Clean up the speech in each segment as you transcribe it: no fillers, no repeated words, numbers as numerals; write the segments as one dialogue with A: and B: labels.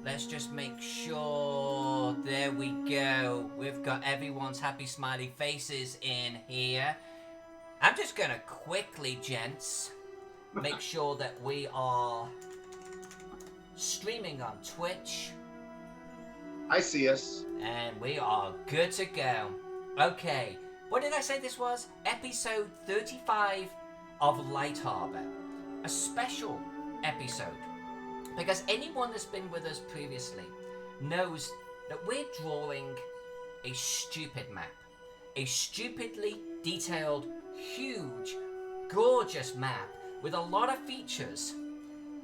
A: Let's just make sure. There we go. We've got everyone's happy smiley faces in here. I'm just gonna quickly, gents, make sure that we are streaming on Twitch.
B: I see us.
A: And we are good to go. Okay, what did I say this was? Episode 35 of Lightharbor. A special episode. Because anyone that's been with us previously knows that we're drawing a stupid map. A stupidly detailed, huge, gorgeous map with a lot of features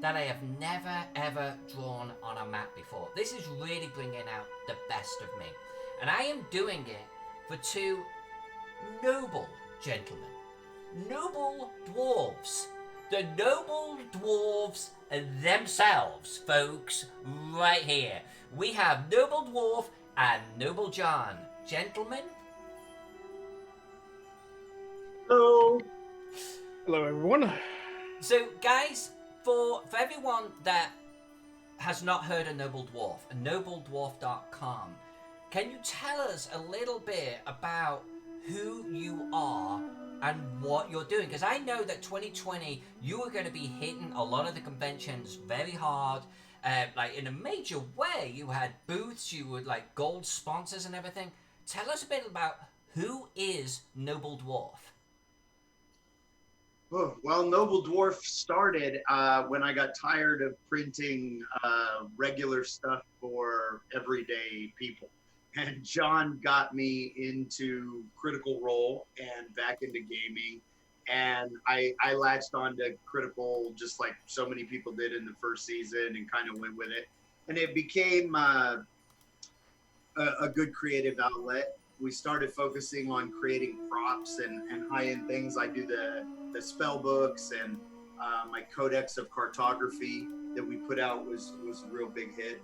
A: that I have never ever drawn on a map before. This is really bringing out the best of me. And I am doing it for two noble gentlemen. Noble dwarves. The noble dwarves themselves, folks, right here. We have Noble Dwarf and Noble John. Gentlemen?
B: Hello.
C: Hello, everyone.
A: So, guys, for everyone that has not heard of Noble Dwarf, nobledwarf.com, can you tell us a little bit about who you are and what you're doing? Because I know that 2020, you were going to be hitting a lot of the conventions very hard, like in a major way. You had booths, you would like gold sponsors and everything. Tell us a bit about who is Noble Dwarf.
B: Oh, well, Noble Dwarf started when I got tired of printing regular stuff for everyday people. And John got me into Critical Role and back into gaming. And I latched on to Critical just like so many people did in the first season and kind of went with it. And it became a good creative outlet. We started focusing on creating props and high-end things. I do the spell books, and my Codex of Cartography that we put out was a real big hit.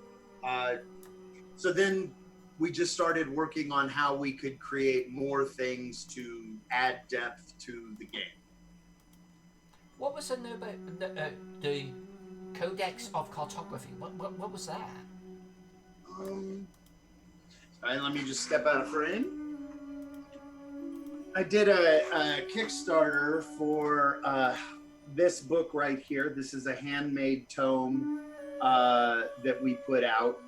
B: So then we just started working on how we could create more things to add depth to the game.
A: What was the Codex of Cartography? What was that?
B: And let me just step out of frame. I did a Kickstarter for this book right here. This is a handmade tome that we put out.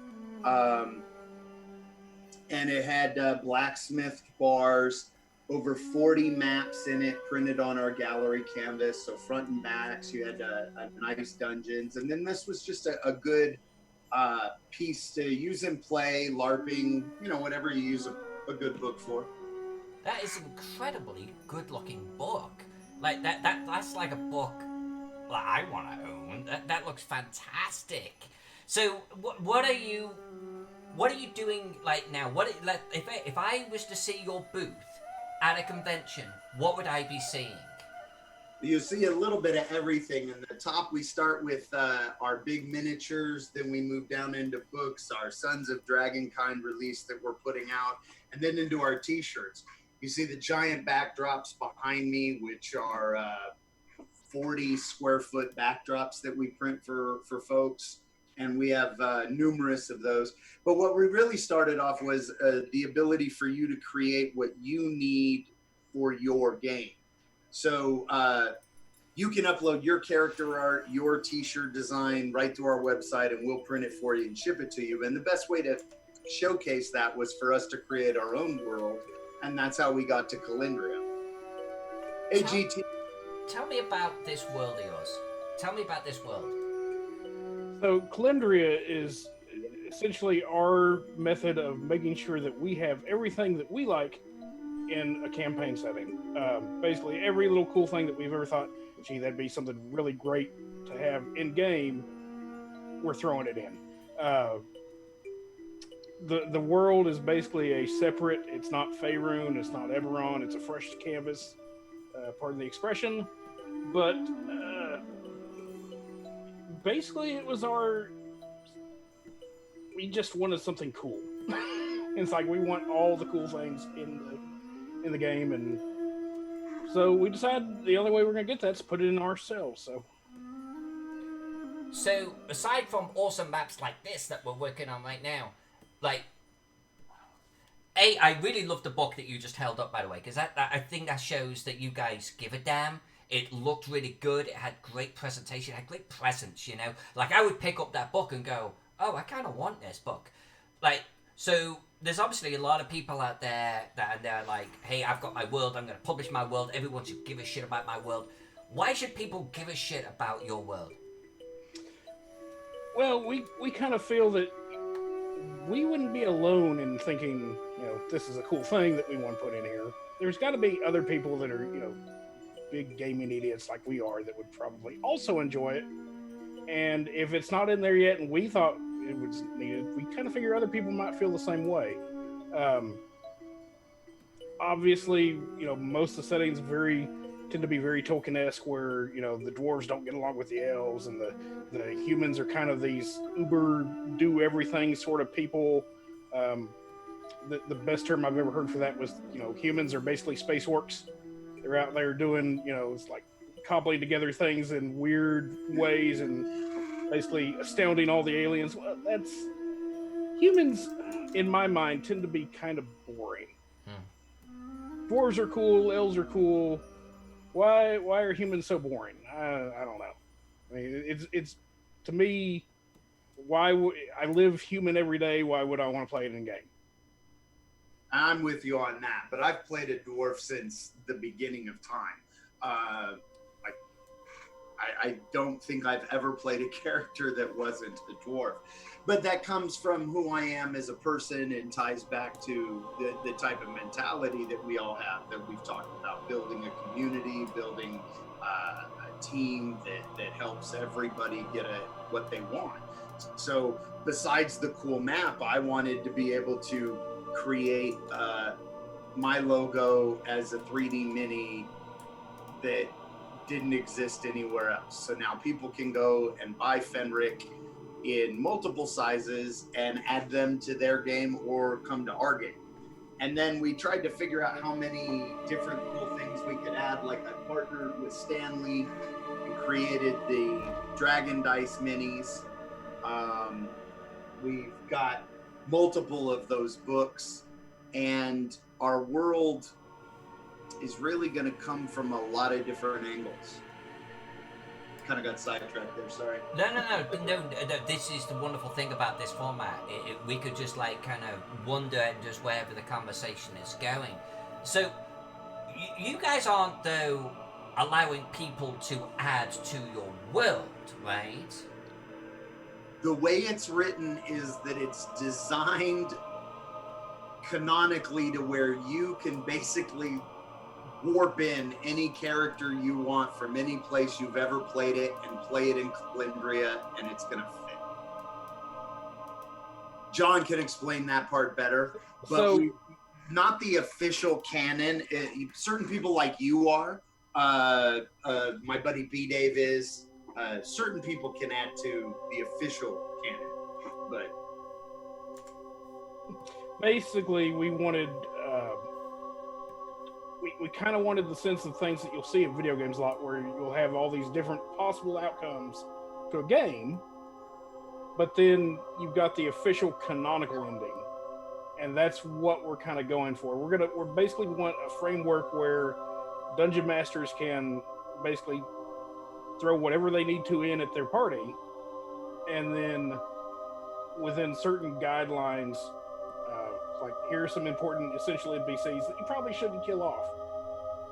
B: And it had blacksmith bars, over 40 maps in it printed on our gallery canvas. So front and backs, you had nice dungeons. And then this was just a good piece to use and play, LARPing, whatever you use a good book for.
A: That is an incredibly good-looking book. Like that's like a book that I want to own. That looks fantastic. So what are you doing like now? If I was to see your booth at a convention, what would I be seeing?
B: You see a little bit of everything. In the top, we start with our big miniatures. Then we move down into books, our Sons of Dragonkind release that we're putting out, and then into our T-shirts. You see the giant backdrops behind me, which are 40 square foot backdrops that we print for folks. And we have numerous of those. But what we really started off was the ability for you to create what you need for your game. So you can upload your character art, your T-shirt design right to our website, and we'll print it for you and ship it to you. And the best way to showcase that was for us to create our own world, and that's how we got to Calendria. AGT.
A: Tell me about this world of yours. Tell me about this world.
C: So, Calendria is essentially our method of making sure that we have everything that we like in a campaign setting. Basically, every little cool thing that we've ever thought, gee, that'd be something really great to have in game, we're throwing it in. The world is basically a separate. It's not Faerun, it's not Eberron, it's a fresh canvas. Pardon the expression, but basically, it was we just wanted something cool. It's like we want all the cool things in the game, and so we decided the only way we're gonna get that is put it in ourselves. So
A: So aside from awesome maps like this that we're working on right now, like, I really love the book that you just held up, by the way, because that I think that shows that you guys give a damn. It looked really good. It had great presentation. It had great presence. You know, like I would pick up that book and go, "Oh, I kind of want this book." Like, so there's obviously a lot of people out there that they're like, "Hey, I've got my world. I'm going to publish my world. Everyone should give a shit about my world." Why should people give a shit about your world?
C: Well, we kind of feel that we wouldn't be alone in thinking, this is a cool thing that we want to put in here. There's got to be other people that are, big gaming idiots like we are that would probably also enjoy it. And if it's not in there yet, and we thought it was needed, we kind of figure other people might feel the same way. Um, Obviously, most of the settings tend to be very Tolkien-esque, where the dwarves don't get along with the elves, and the humans are kind of these uber do everything sort of people. Um, the best term I've ever heard for that was humans are basically space orcs. They're out there doing it's like cobbling together things in weird ways and basically astounding all the aliens. Well, that's humans in my mind tend to be kind of boring. Dwarves are cool, elves are cool. Why are humans so boring? I don't know. I mean, it's to me. I live human every day? Why would I want to play it in game?
B: I'm with you on that, but I've played a dwarf since the beginning of time. I don't think I've ever played a character that wasn't a dwarf, but that comes from who I am as a person and ties back to the type of mentality that we all have, that we've talked about, building a community, building a team that helps everybody get what they want. So besides the cool map, I wanted to be able to create my logo as a 3D mini that didn't exist anywhere else. So now people can go and buy Fenric in multiple sizes and add them to their game or come to our game. And then we tried to figure out how many different cool things we could add. Like I partnered with Stanley and created the Dragon Dice minis. We've got multiple of those books, and our world is really going to come from a lot of different angles. Kind of got sidetracked there, sorry.
A: No. This is the wonderful thing about this format. We could just like kind of wonder and just wherever the conversation is going. So you guys aren't though allowing people to add to your world, right?
B: The way it's written is that it's designed canonically to where you can basically warp in any character you want from any place you've ever played it and play it in Calendria, and it's going to fit. John can explain that part better, but not the official canon. Certain people like you are, my buddy B-Dave is, certain people can add to the official canon, but
C: basically we wanted we kind of wanted the sense of things that you'll see in video games a lot, where you'll have all these different possible outcomes to a game, but then you've got the official canonical ending, and that's what we're kind of going for. We're basically want a framework where dungeon masters can basically throw whatever they need to in at their party, and then within certain guidelines, like here are some important essential NPCs that you probably shouldn't kill off.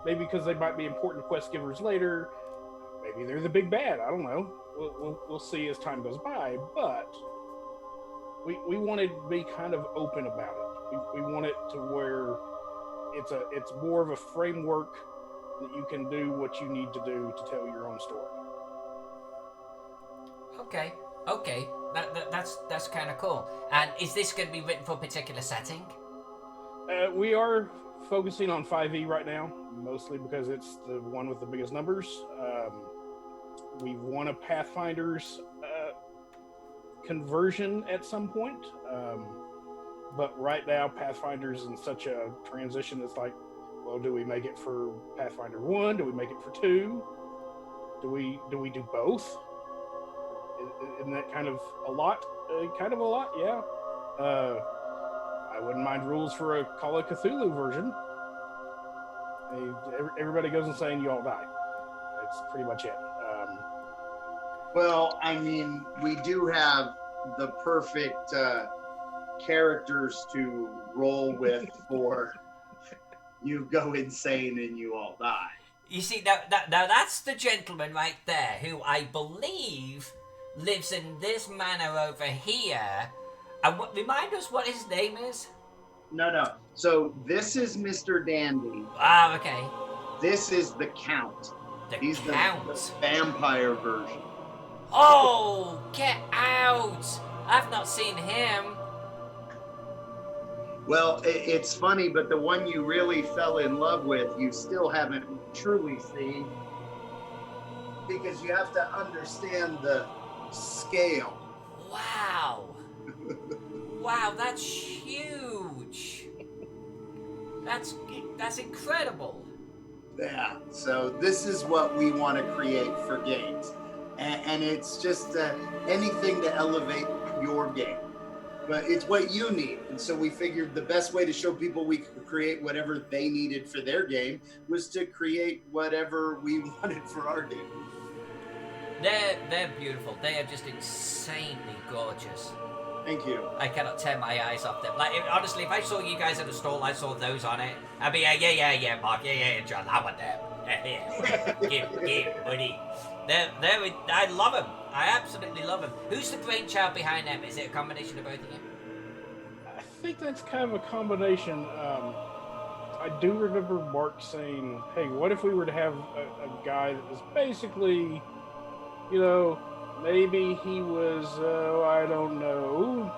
C: Maybe because they might be important quest givers later. Maybe they're the big bad. I don't know. We'll see as time goes by. But we wanted to be kind of open about it. We want it to where it's more of a framework that you can do what you need to do to tell your own story.
A: Okay. That's kind of cool. And is this going to be written for a particular setting?
C: We are focusing on 5e right now, mostly because it's the one with the biggest numbers. We want a Pathfinder's conversion at some point, but right now Pathfinder's in such a transition. It's like, well, do we make it for Pathfinder 1? Do we make it for 2? Do we do both? Isn't that kind of a lot? Kind of a lot, yeah. I wouldn't mind rules for a Call of Cthulhu version. Everybody goes insane, you all die. That's pretty much it.
B: Well, I mean, we do have the perfect characters to roll with for you go insane and you all die.
A: You see, now that's the gentleman right there who I believe lives in this manor over here. And remind us what his name is?
B: No. So this is Mr. Dandy.
A: Ah, okay.
B: This is the Count. He's
A: Count.
B: The vampire version.
A: Oh, get out! I've not seen him.
B: Well, it's funny, but the one you really fell in love with, you still haven't truly seen, because you have to understand the scale.
A: Wow. Wow, that's huge. That's incredible.
B: Yeah, so this is what we want to create for games. And it's just anything to elevate your game. But it's what you need. And so we figured the best way to show people we could create whatever they needed for their game was to create whatever we wanted for our game.
A: They're beautiful. They are just insanely gorgeous.
B: Thank you.
A: I cannot tear my eyes off them. Like, honestly, if I saw you guys at a stall, I saw those on it, I'd be like, yeah, Mark, yeah, John, I want them. Yeah, buddy. I love them. I absolutely love them. Who's the brainchild behind them? Is it a combination of both of you?
C: I think that's kind of a combination. I do remember Mark saying, hey, what if we were to have a guy that was basically, maybe he was, I don't know.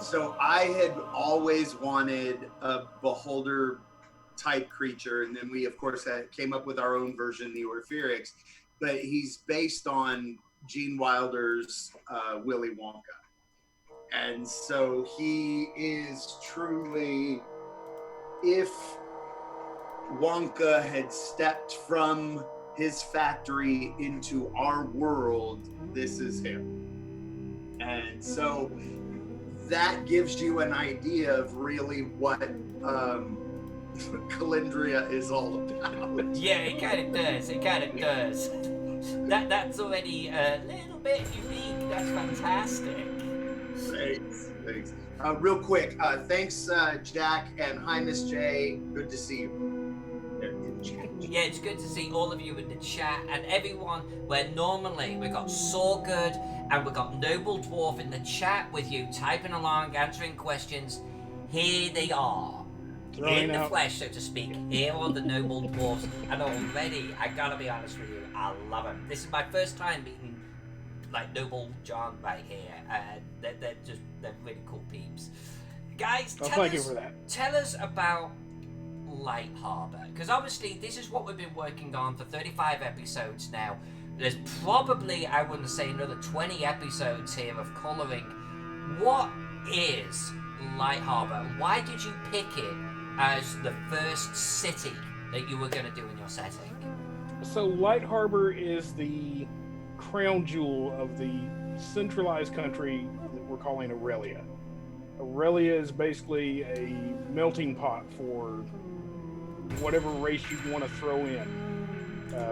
B: So I had always wanted a beholder type creature, and then we of course came up with our own version, the Orphyrix, but he's based on Gene Wilder's Willy Wonka. And so he is truly, if Wonka had stepped from his factory into our world, this is him. And so that gives you an idea of really what Calendria is all about.
A: Yeah, it kind of does. That's already a little bit unique. That's fantastic.
B: Thanks. Real quick, thanks, Jack, and hi, Miss J. Good to see you.
A: Yeah, it's good to see all of you in the chat and everyone. Where normally we got Sawgood and we got Noble Dwarf in the chat with you, typing along, answering questions. Here they are, in the flesh, so to speak. Here are the Noble Dwarfs, and already, I gotta be honest with you, I love them. This is my first time meeting like Noble John right here. They're really cool peeps. Guys, tell us about Lightharbor, because obviously this is what we've been working on for 35 episodes now. There's probably, I wouldn't say, another 20 episodes here of colouring. What is Lightharbor? Why did you pick it as the first city that you were going to do in your setting?
C: So Lightharbor is the crown jewel of the centralized country that we're calling Aurelia. Aurelia is basically a melting pot for whatever race you want to throw in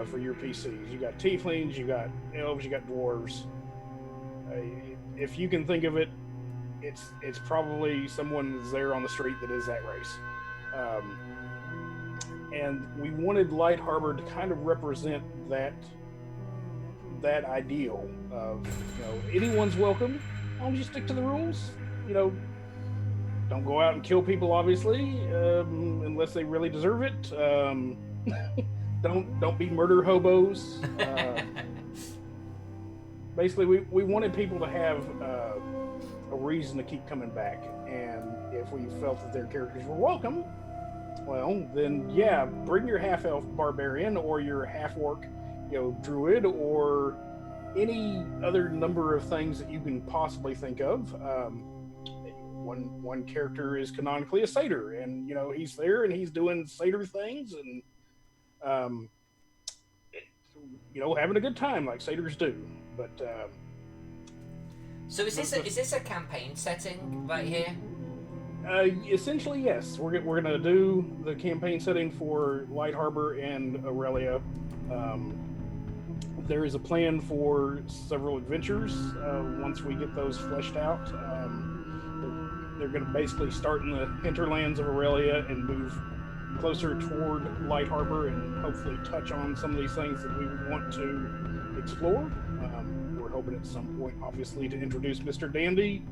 C: for your PCs. You got tieflings, you got elves, you got dwarves. If you can think of it, it's probably someone that's there on the street that is that race. And we wanted Lightharbor to kind of represent that ideal of, anyone's welcome, as long as you stick to the rules. Don't go out and kill people, obviously, unless they really deserve it. Don't be murder hobos. Basically, we wanted people to have a reason to keep coming back, and if we felt that their characters were welcome, well, then yeah, bring your half-elf barbarian or your half-orc, druid, or any other number of things that you can possibly think of. One character is canonically a satyr, and he's there and he's doing satyr things and having a good time like satyrs do. But
A: So is this a campaign setting right here?
C: Essentially, yes. We're gonna do the campaign setting for Lightharbor and Aurelia. There is a plan for several adventures once we get those fleshed out. They're going to basically start in the hinterlands of Aurelia and move closer toward Lightharbor and hopefully touch on some of these things that we want to explore. We're hoping at some point, obviously, to introduce Mr. Dandy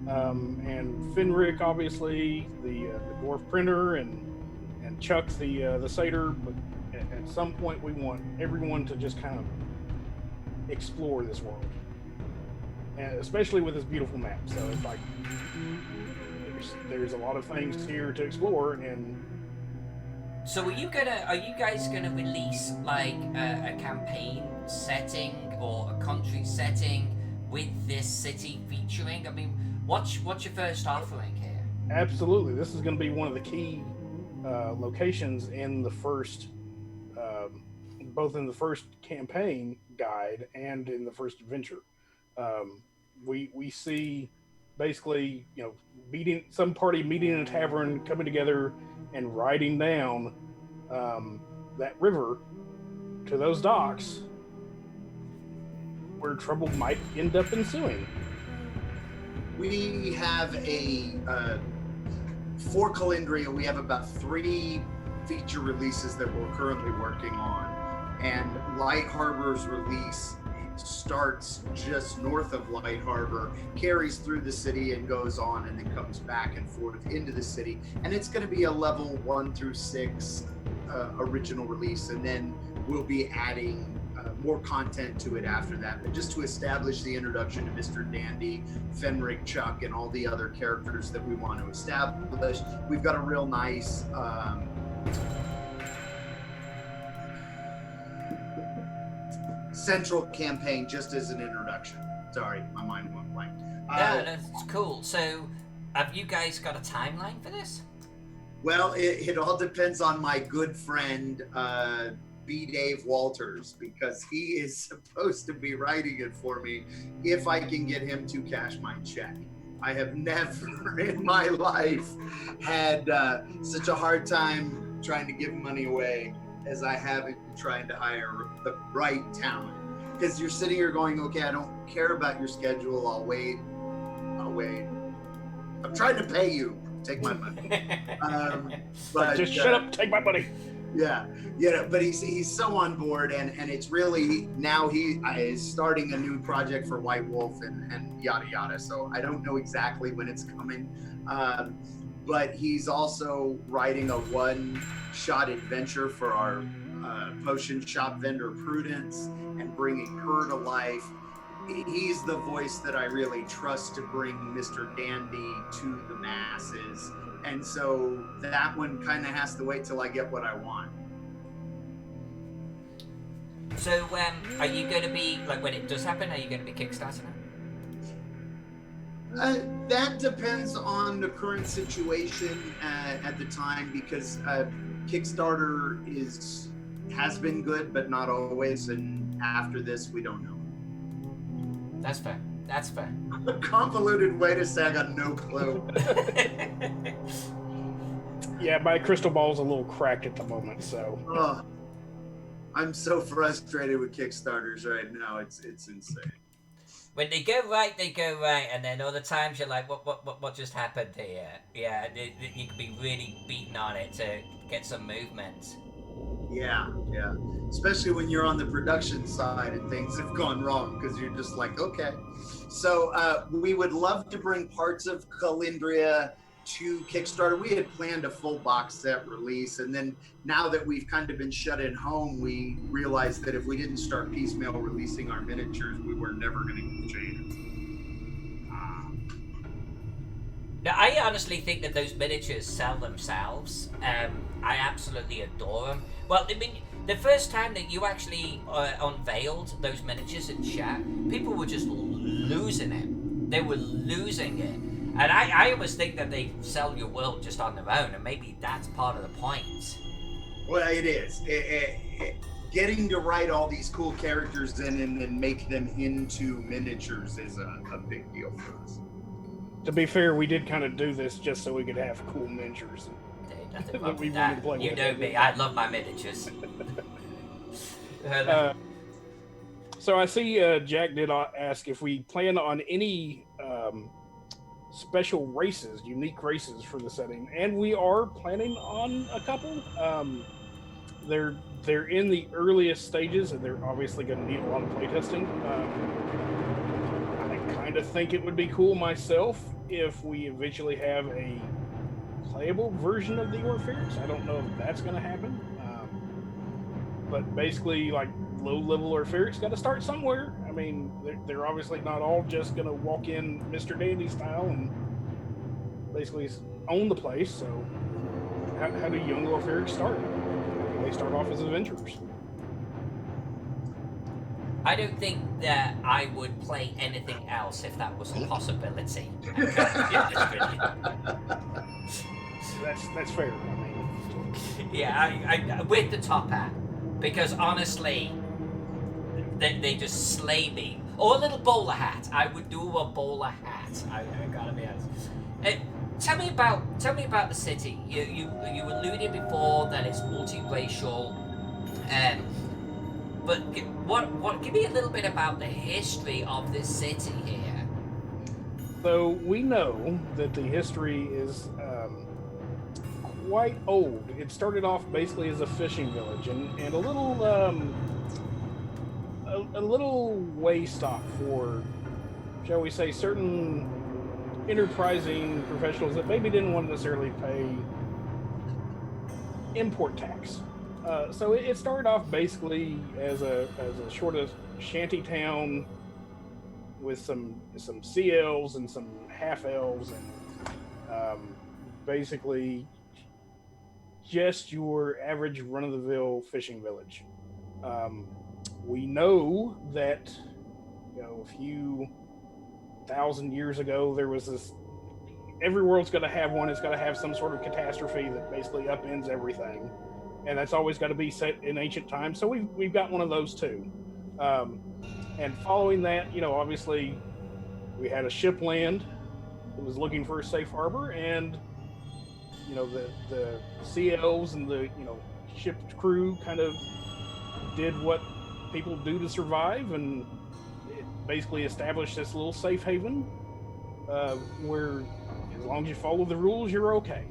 C: and Fenric, obviously, the dwarf printer, and Chuck, the satyr. But at some point, we want everyone to just kind of explore this world, and especially with this beautiful map. So it's like there's a lot of things here to explore. And
A: so are you guys gonna release like a campaign setting or a country setting with this city featuring? I mean, what's your first offering here?
C: Absolutely, this is going to be one of the key locations in the first both in the first campaign guide and in the first adventure. We see basically, meeting in a tavern, coming together and riding down that river to those docks where trouble might end up ensuing.
B: We have for Calendria, we have about 3 feature releases that we're currently working on. And Lightharbor's release starts just north of Lightharbor, carries through the city and goes on, and then comes back and forth into the city. And it's going to be a level 1 through 6 original release, and then we'll be adding more content to it after that. But just to establish the introduction to Mr. Dandy, Fenric, Chuck, and all the other characters that we want to establish, we've got a real nice central campaign just as an introduction. Sorry, my mind went blank.
A: No, that's cool. So, have you guys got a timeline for this?
B: Well, it all depends on my good friend, B. Dave Walters, because he is supposed to be writing it for me if I can get him to cash my check. I have never in my life had such a hard time trying to give money away as I have in trying to hire the right talent. Because you're sitting here going, okay, I don't care about your schedule. I'll wait. I'm trying to pay you. Take my money.
C: But just shut up, take my money.
B: Yeah, but he's so on board, and it's really, now he is starting a new project for White Wolf and yada yada. So I don't know exactly when it's coming, but he's also writing a one-shot adventure for our potion shop vendor Prudence and bringing her to life. He's the voice that I really trust to bring Mr. Dandy to the masses. And so that one kind of has to wait till I get what I want.
A: So, are you going to be, like, when it does happen, are you going to be Kickstarting it?
B: That depends on the current situation at the time, because Kickstarter has been good, but not always. And after this, we don't know.
A: That's fair. That's fair.
B: A convoluted way to say I got no clue.
C: Yeah, my crystal ball's a little cracked at the moment, so.
B: I'm so frustrated with Kickstarters right now. It's insane.
A: When they go right, and then other times you're like, what just happened here? Yeah, you can be really beaten on it to get some movement.
B: Yeah. Especially when you're on the production side and things have gone wrong, because you're just like, okay. So we would love to bring parts of Calendria to Kickstarter. We had planned a full box set release, and then now that we've kind of been shut in home, we realized that if we didn't start piecemeal releasing our miniatures, we were never going to change it.
A: Now, I honestly think that those miniatures sell themselves. I absolutely adore them. Well, I mean, the first time that you actually unveiled those miniatures in chat, people were just losing it. They were losing it. And I always think that they sell your world just on their own, and maybe that's part of the point.
B: Well, it is. getting to write all these cool characters in and then make them into miniatures is a big deal for us.
C: To be fair, we did kind of do this just so we could have cool miniatures.
A: There's nothing
C: That
A: wrong
C: we
A: with
C: wanted to
A: that.
C: play
A: You
C: with.
A: know me, I love my miniatures.
C: So I see Jack did ask if we plan on any special races, unique races for the setting, and we are planning on a couple. They're in the earliest stages, and they're obviously going to need a lot of playtesting. I kind of think it would be cool myself if we eventually have a playable version of the Orpheus. I don't know if that's going to happen, but basically, like, low-level Orpheus got to start somewhere. I mean, they're obviously not all just going to walk in Mr. Dandy style and basically own the place. So, how do young Orpheus start? They start off as adventurers.
A: I don't think that I would play anything else if that was a possibility.
C: That's fair. I mean,
A: yeah, I with the top hat, because honestly, they just slay me. Or a little bowler hat. I would do a bowler hat. I gotta be honest. Tell me about the city. You alluded before that it's multiracial, but give me a little bit about the history of this city here.
C: So we know that the history is quite old. It started off basically as a fishing village and a little way stop for, shall we say, certain enterprising professionals that maybe didn't want to necessarily pay import tax. So it started off basically as a sort of shanty town with some sea elves and some half elves, and basically just your average run-of-the-mill fishing village. We know that, a few thousand years ago, there was this. Every world's going to have one. It's going to have some sort of catastrophe that basically upends everything, and that's always got to be set in ancient times. So we've got one of those too. And following that, obviously, we had a ship land that was looking for a safe harbor, and the sea elves and the ship crew kind of did what people do to survive, and it basically established this little safe haven where, as long as you follow the rules, you're okay.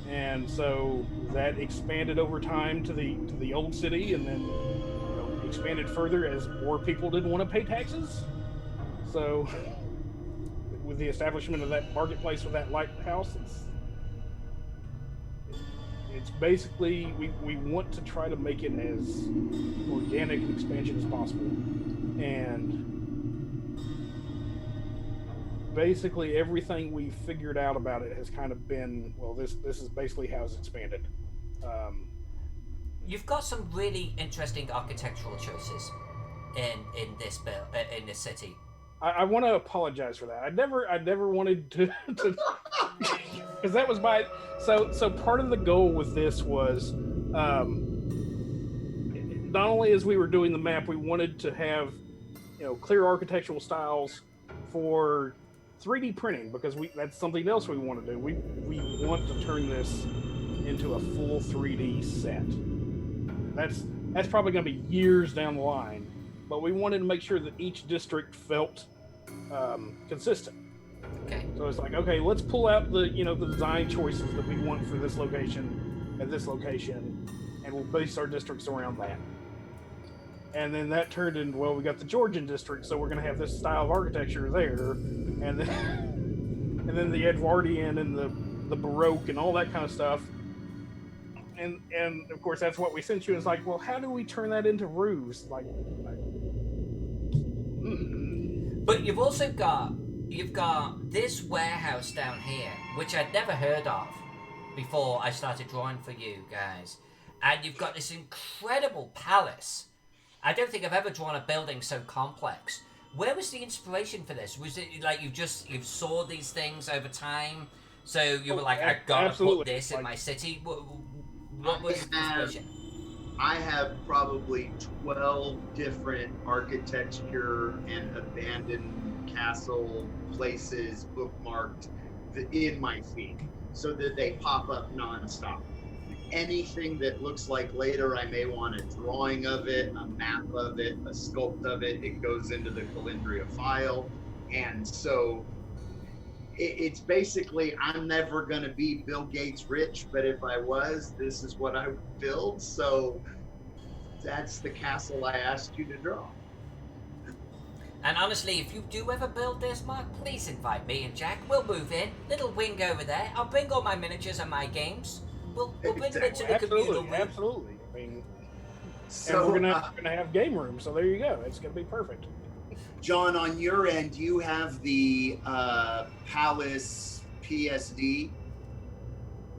C: And so that expanded over time to the old city, and then expanded further as more people didn't want to pay taxes. So with the establishment of that marketplace with that lighthouse, it's basically we want to try to make it as organic an expansion as possible. And basically everything we've figured out about it has kind of been, well, this is basically how it's expanded.
A: You've got some really interesting architectural choices in this city.
C: I want to apologize for that. I never wanted to because that was my so part of the goal with this was not only as we were doing the map, we wanted to have clear architectural styles for 3D printing, because that's something else we want to do. We want to turn this into a full 3D set. That's probably going to be years down the line, but we wanted to make sure that each district felt consistent.
A: Okay.
C: So it's like, okay, let's pull out the design choices that we want for this location and this location, and we'll base our districts around that. And then that turned into, well, we got the Georgian district, so we're going to have this style of architecture there, and then the Edwardian and the Baroque and all that kind of stuff. And of course that's what we sent you. It's like, well, how do we turn that into roofs?
A: But you've also got this warehouse down here, which I'd never heard of before I started drawing for you guys, and you've got this incredible palace. I don't think I've ever drawn a building so complex. Where was the inspiration for this? Was it like you saw these things over time, so you were like, I gotta put this in my city? What was the inspiration?
B: I have probably 12 different architecture and abandoned castle places bookmarked in my feed so that they pop up nonstop. Anything that looks like later I may want a drawing of it, a map of it, a sculpt of it, it goes into the Calendria file. And so it's basically, I'm never going to be Bill Gates rich, but if I was, this is what I would build. So that's the castle I asked you to draw.
A: And honestly, if you do ever build this, Mark, please invite me and Jack. We'll move in. Little wing over there. I'll bring all my miniatures and my games. We'll bring them into the communal room.
C: Absolutely. I mean,
B: So
C: and we're gonna have game rooms, so there you go. It's gonna be perfect.
B: John, on your end, you have the Palace PSD.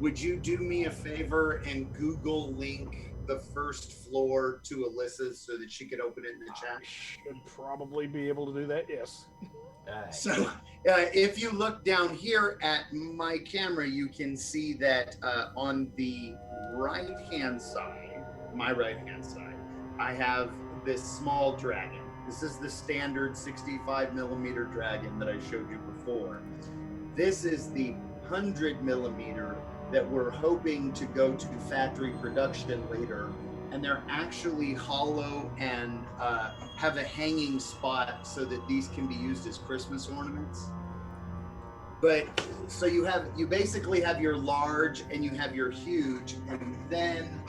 B: Would you do me a favor and Google link the first floor to Alyssa so that she could open it in the chat?
C: I should probably be able to do that, yes.
B: So if you look down here at my camera, you can see that on the right-hand side, my right-hand side, I have this small dragon. This is the standard 65 millimeter dragon that I showed you before. This is the 100 millimeter that we're hoping to go to factory production later. And they're actually hollow and have a hanging spot so that these can be used as Christmas ornaments. But so you basically have your large and you have your huge, and then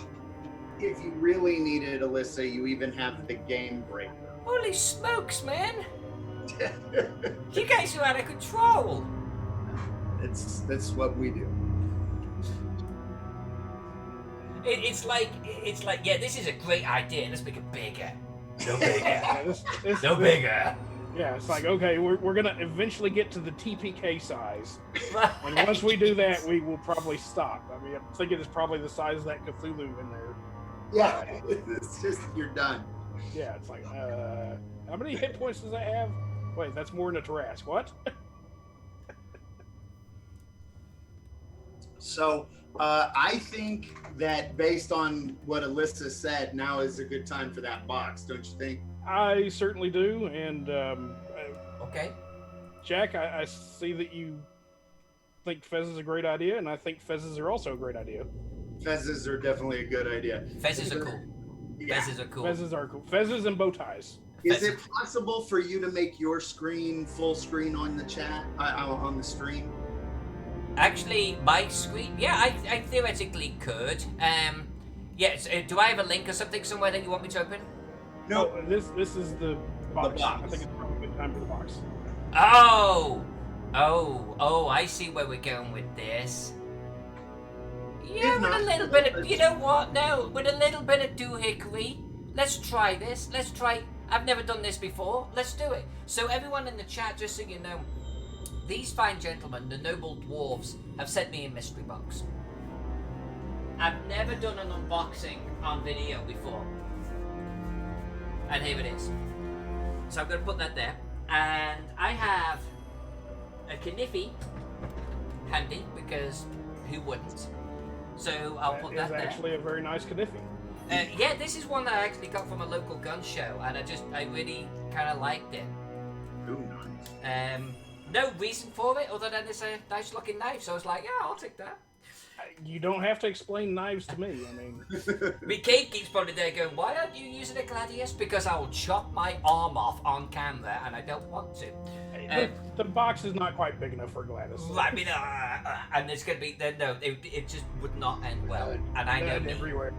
B: if you really need it, Alyssa, you even have the game breaker.
A: Holy smokes, man! You guys are out of control.
B: That's what we do.
A: It's like, yeah, this is a great idea. Let's make it bigger. No bigger.
C: Yeah,
A: Bigger.
C: Yeah, it's like, okay, we're gonna eventually get to the TPK size, and once we do that, we will probably stop. I mean, I'm thinking it's probably the size of that Cthulhu in there.
B: Yeah, it's just you're done.
C: Yeah, it's like, how many hit points does that have? Wait, that's more than a Tarrasque. What?
B: So I think that based on what Alyssa said, now is a good time for that box, don't you think?
C: I certainly do, and
A: Okay.
C: Jack, I see that you think Fez is a great idea, and I think Fezzes are also a great idea.
B: Fezzes are definitely a good idea.
A: Fezzes are cool.
B: Yeah.
A: Fezzes are cool.
C: Fezzes are cool. Fezzes and bow ties.
B: Is it possible for you to make your screen full screen on the chat, on the stream?
A: Actually, my screen, yeah, I theoretically could. Yeah, do I have a link or something somewhere that you want me to open?
B: No.
C: Oh, this is the box.
B: The box.
C: I think it's probably a good time for the box.
A: Oh, I see where we're going with this. Yeah,
B: If
A: with
B: not,
A: a little bit of, you know what, no, with a little bit of doohickery, let's try this, I've never done this before, let's do it. So everyone in the chat, just so you know, these fine gentlemen, the noble dwarves, have sent me a mystery box. I've never done an unboxing on video before. And here it is. So I'm going to put that there. And I have a Kniffy handy, because who wouldn't? So I'll put that there.
C: It's actually a very nice Kniffy.
A: Yeah, this is one that I actually got from a local gun show, and I really kind of liked it.
B: Ooh, nice.
A: No reason for it other than it's a nice looking knife, so I was like, yeah, I'll take that.
C: You don't have to explain knives to me. I mean,
A: My kid keeps probably there going, why aren't you using a Gladius? Because I will chop my arm off on camera, and I don't want to.
C: the box is not quite big enough for Gladys.
A: I mean, and it's going to be, no, it just would not end well, and I know me.
C: Everywhere.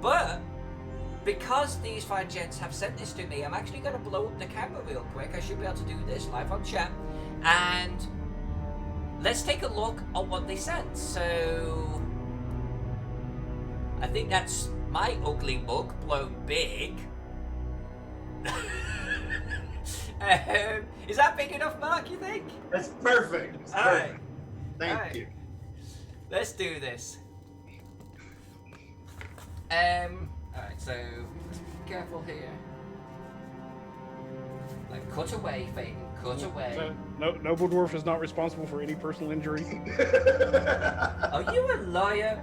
A: But because these fine gents have sent this to me, I'm actually going to blow up the camera real quick. I should be able to do this live on chat, and let's take a look at what they sent. So I think that's my ugly mug blown big. Is that big enough, Mark, you think?
B: That's perfect. It's
A: All
B: perfect.
A: right.
B: Thank
A: All right.
B: you.
A: Let's do this. Alright, so let's be careful here. Like, cut away, Phaeton, cut away.
C: So, Noble Dwarf is not responsible for any personal injury.
A: Are you a liar?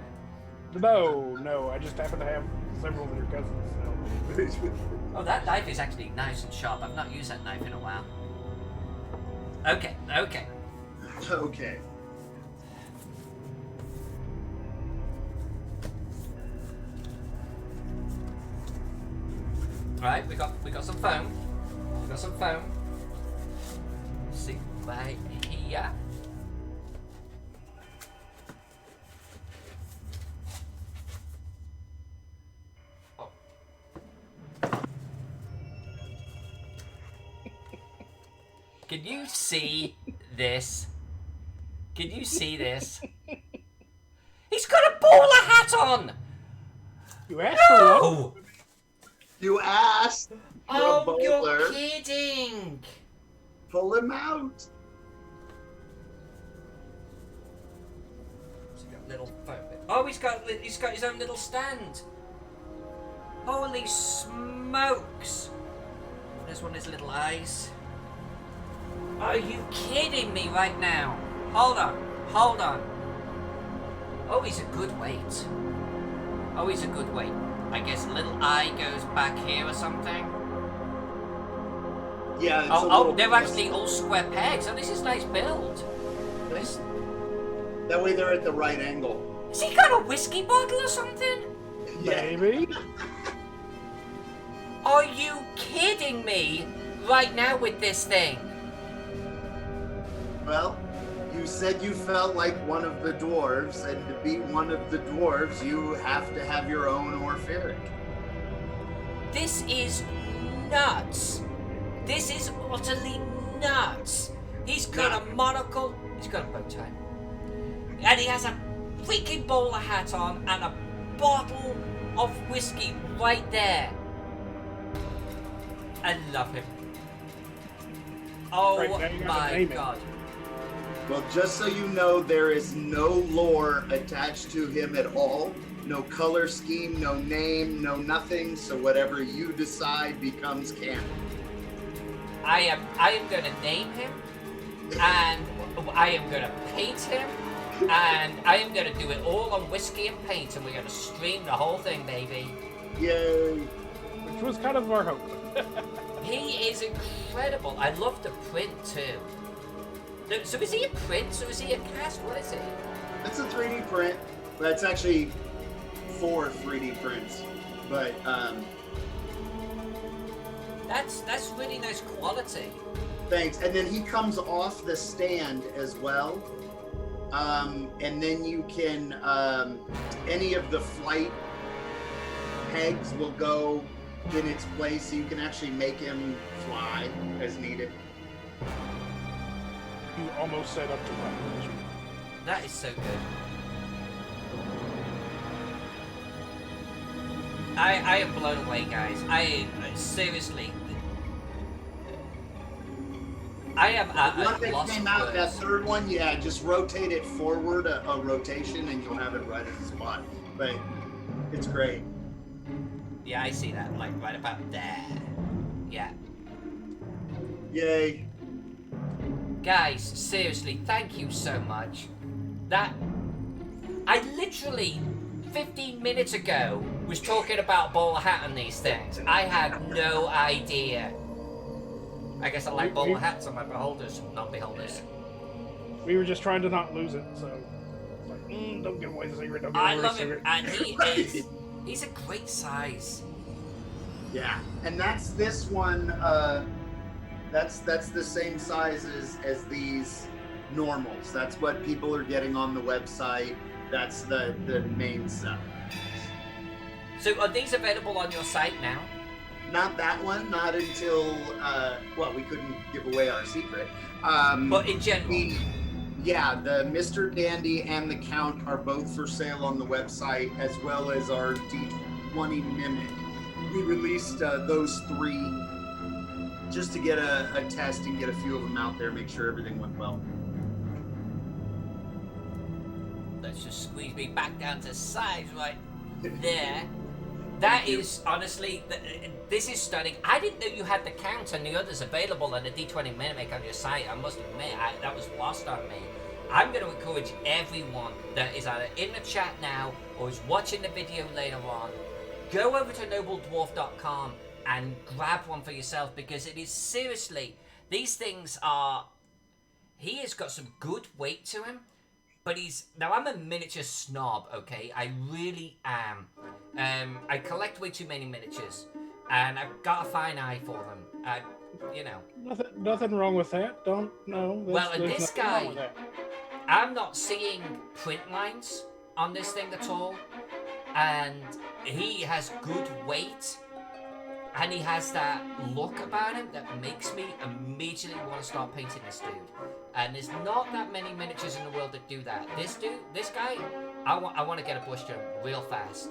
C: No, I just happen to have several of your cousins. So.
A: Oh, that knife is actually nice and sharp. I've not used that knife in a while. Okay.
B: Okay.
A: Right, we got some foam. Let's see, right here. Oh. Can you see this? Can you see this? He's got a bowler hat on!
C: You asked for one.
A: Oh!
B: You asked for a
A: Oh,
B: bowler.
A: you're kidding!
B: Pull him out.
A: He's got little foam. Oh, he's got his own little stand. Holy smokes! There's one of his little eyes. Are you kidding me right now? Hold on. Oh, he's a good weight. I guess a little eye goes back here or something.
B: Yeah. It's
A: They're actually all square pegs. Oh, this is nice build.
B: That way they're at the right angle.
A: Has he got a whiskey bottle or something?
C: Maybe.
A: Are you kidding me right now with this thing?
B: Well, you said you felt like one of the dwarves, and to be one of the dwarves, you have to have your own Orpheric.
A: This is nuts. This is utterly nuts. He's got a monocle. He's got a bow tie. And he has a freaking bowler hat on and a bottle of whiskey right there. I love him. Oh
C: Right, now you gotta
A: my
C: name it.
A: god.
B: Well, just so you know, there is no lore attached to him at all. No color scheme, no name, no nothing. So whatever you decide becomes canon.
A: I am gonna name him, and I am gonna paint him, and I am gonna do it all on whiskey and paint, and we're gonna stream the whole thing, baby.
B: Yay!
C: Which was kind of our hope.
A: He is incredible. I love the print too. So is he a print or is he a cast? What is he?
B: It's a 3D print, but it's actually 4 3D prints. But
A: That's really nice quality.
B: thanks. And then he comes off the stand as well. And then you can any of the flight pegs will go in its place, so you can actually make him fly as needed.
C: You almost set up to run.
A: That is so good. I am blown away, guys. I seriously. I am
B: The one that
A: lost
B: came out, that
A: words.
B: third one, yeah, just rotate it forward a rotation and you'll have it right at the spot. But it's great.
A: Yeah, I see that, like right about there. Yeah.
B: Yay.
A: Guys, seriously, thank you so much. That I literally 15 minutes ago was talking about bowler hat and these things. I had no idea. I guess I like bowler hats on my beholders, non-beholders.
C: We were just trying to not lose it, so it's like, don't give away the secret, don't give
A: I
C: away
A: love
C: the
A: him,
C: secret.
A: and he's a great size.
B: Yeah. And that's this one, that's the same size as these normals. That's what people are getting on the website. That's the main stuff.
A: So are these available on your site now?
B: Not that one, not until well, we couldn't give away our secret.
A: But in general.
B: The Mr. Dandy and the Count are both for sale on the website, as well as our D20 Mimic. We released those 3 just to get a test and get a few of them out there, make sure everything went well.
A: Let's just squeeze me back down to size right there. That is, honestly, this is stunning. I didn't know you had the Count and the others available and the D20 Mimic on your site. I must admit, that was lost on me. I'm going to encourage everyone that is either in the chat now or is watching the video later on, go over to nobledwarf.com and grab one for yourself, because it is seriously, these things are, he has got some good weight to him, but now I'm a miniature snob, okay? I really am. I collect way too many miniatures, and I've got a fine eye for them. You know.
C: Nothing wrong with that.
A: Well, and this guy, I'm not seeing print lines on this thing at all, and he has good weight, and he has that look about him that makes me immediately want to start painting this dude. And there's not that many miniatures in the world that do that. This guy, I want to get a brush to him real fast.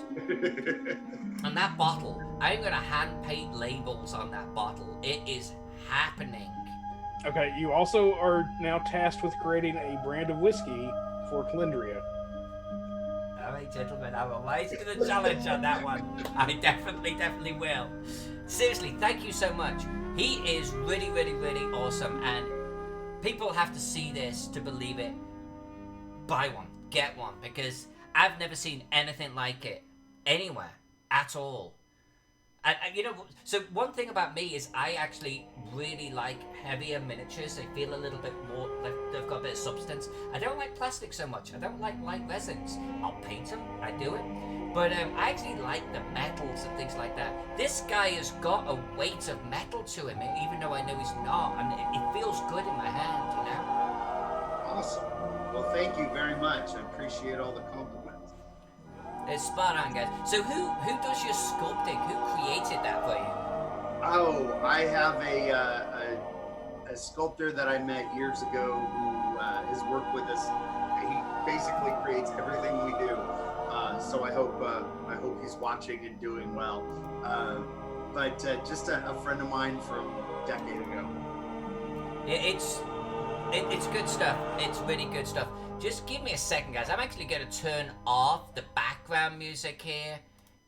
A: And that bottle, I'm gonna hand paint labels on that bottle. It is happening.
C: Okay, you also are now tasked with creating a brand of whiskey for Calendria.
A: All right, gentlemen, I will rise to the challenge on that one. I definitely will. Seriously, thank you so much. He is really, really, really awesome, and people have to see this to believe it. Buy one, get one, because I've never seen anything like it anywhere at all. And you know, so one thing about me is I actually really like heavier miniatures. They feel a little bit more, like they've got a bit of substance. I don't like plastic so much. I don't like light resins. I'll paint them, I do it. But I actually like the metals and things like that. This guy has got a weight of metal to him, even though I know he's not. And it feels good in my hand, you know?
B: Awesome. Well, thank you very much. I appreciate all the compliments.
A: It's spot on, guys. So who does your sculpting? Who created that for you?
B: Oh, I have a sculptor that I met years ago who has worked with us. He basically creates everything we do. So I hope he's watching and doing well. But just a friend of mine from a decade ago.
A: It's good stuff. It's really good stuff. Just give me a second, guys. I'm actually going to turn off the background music here,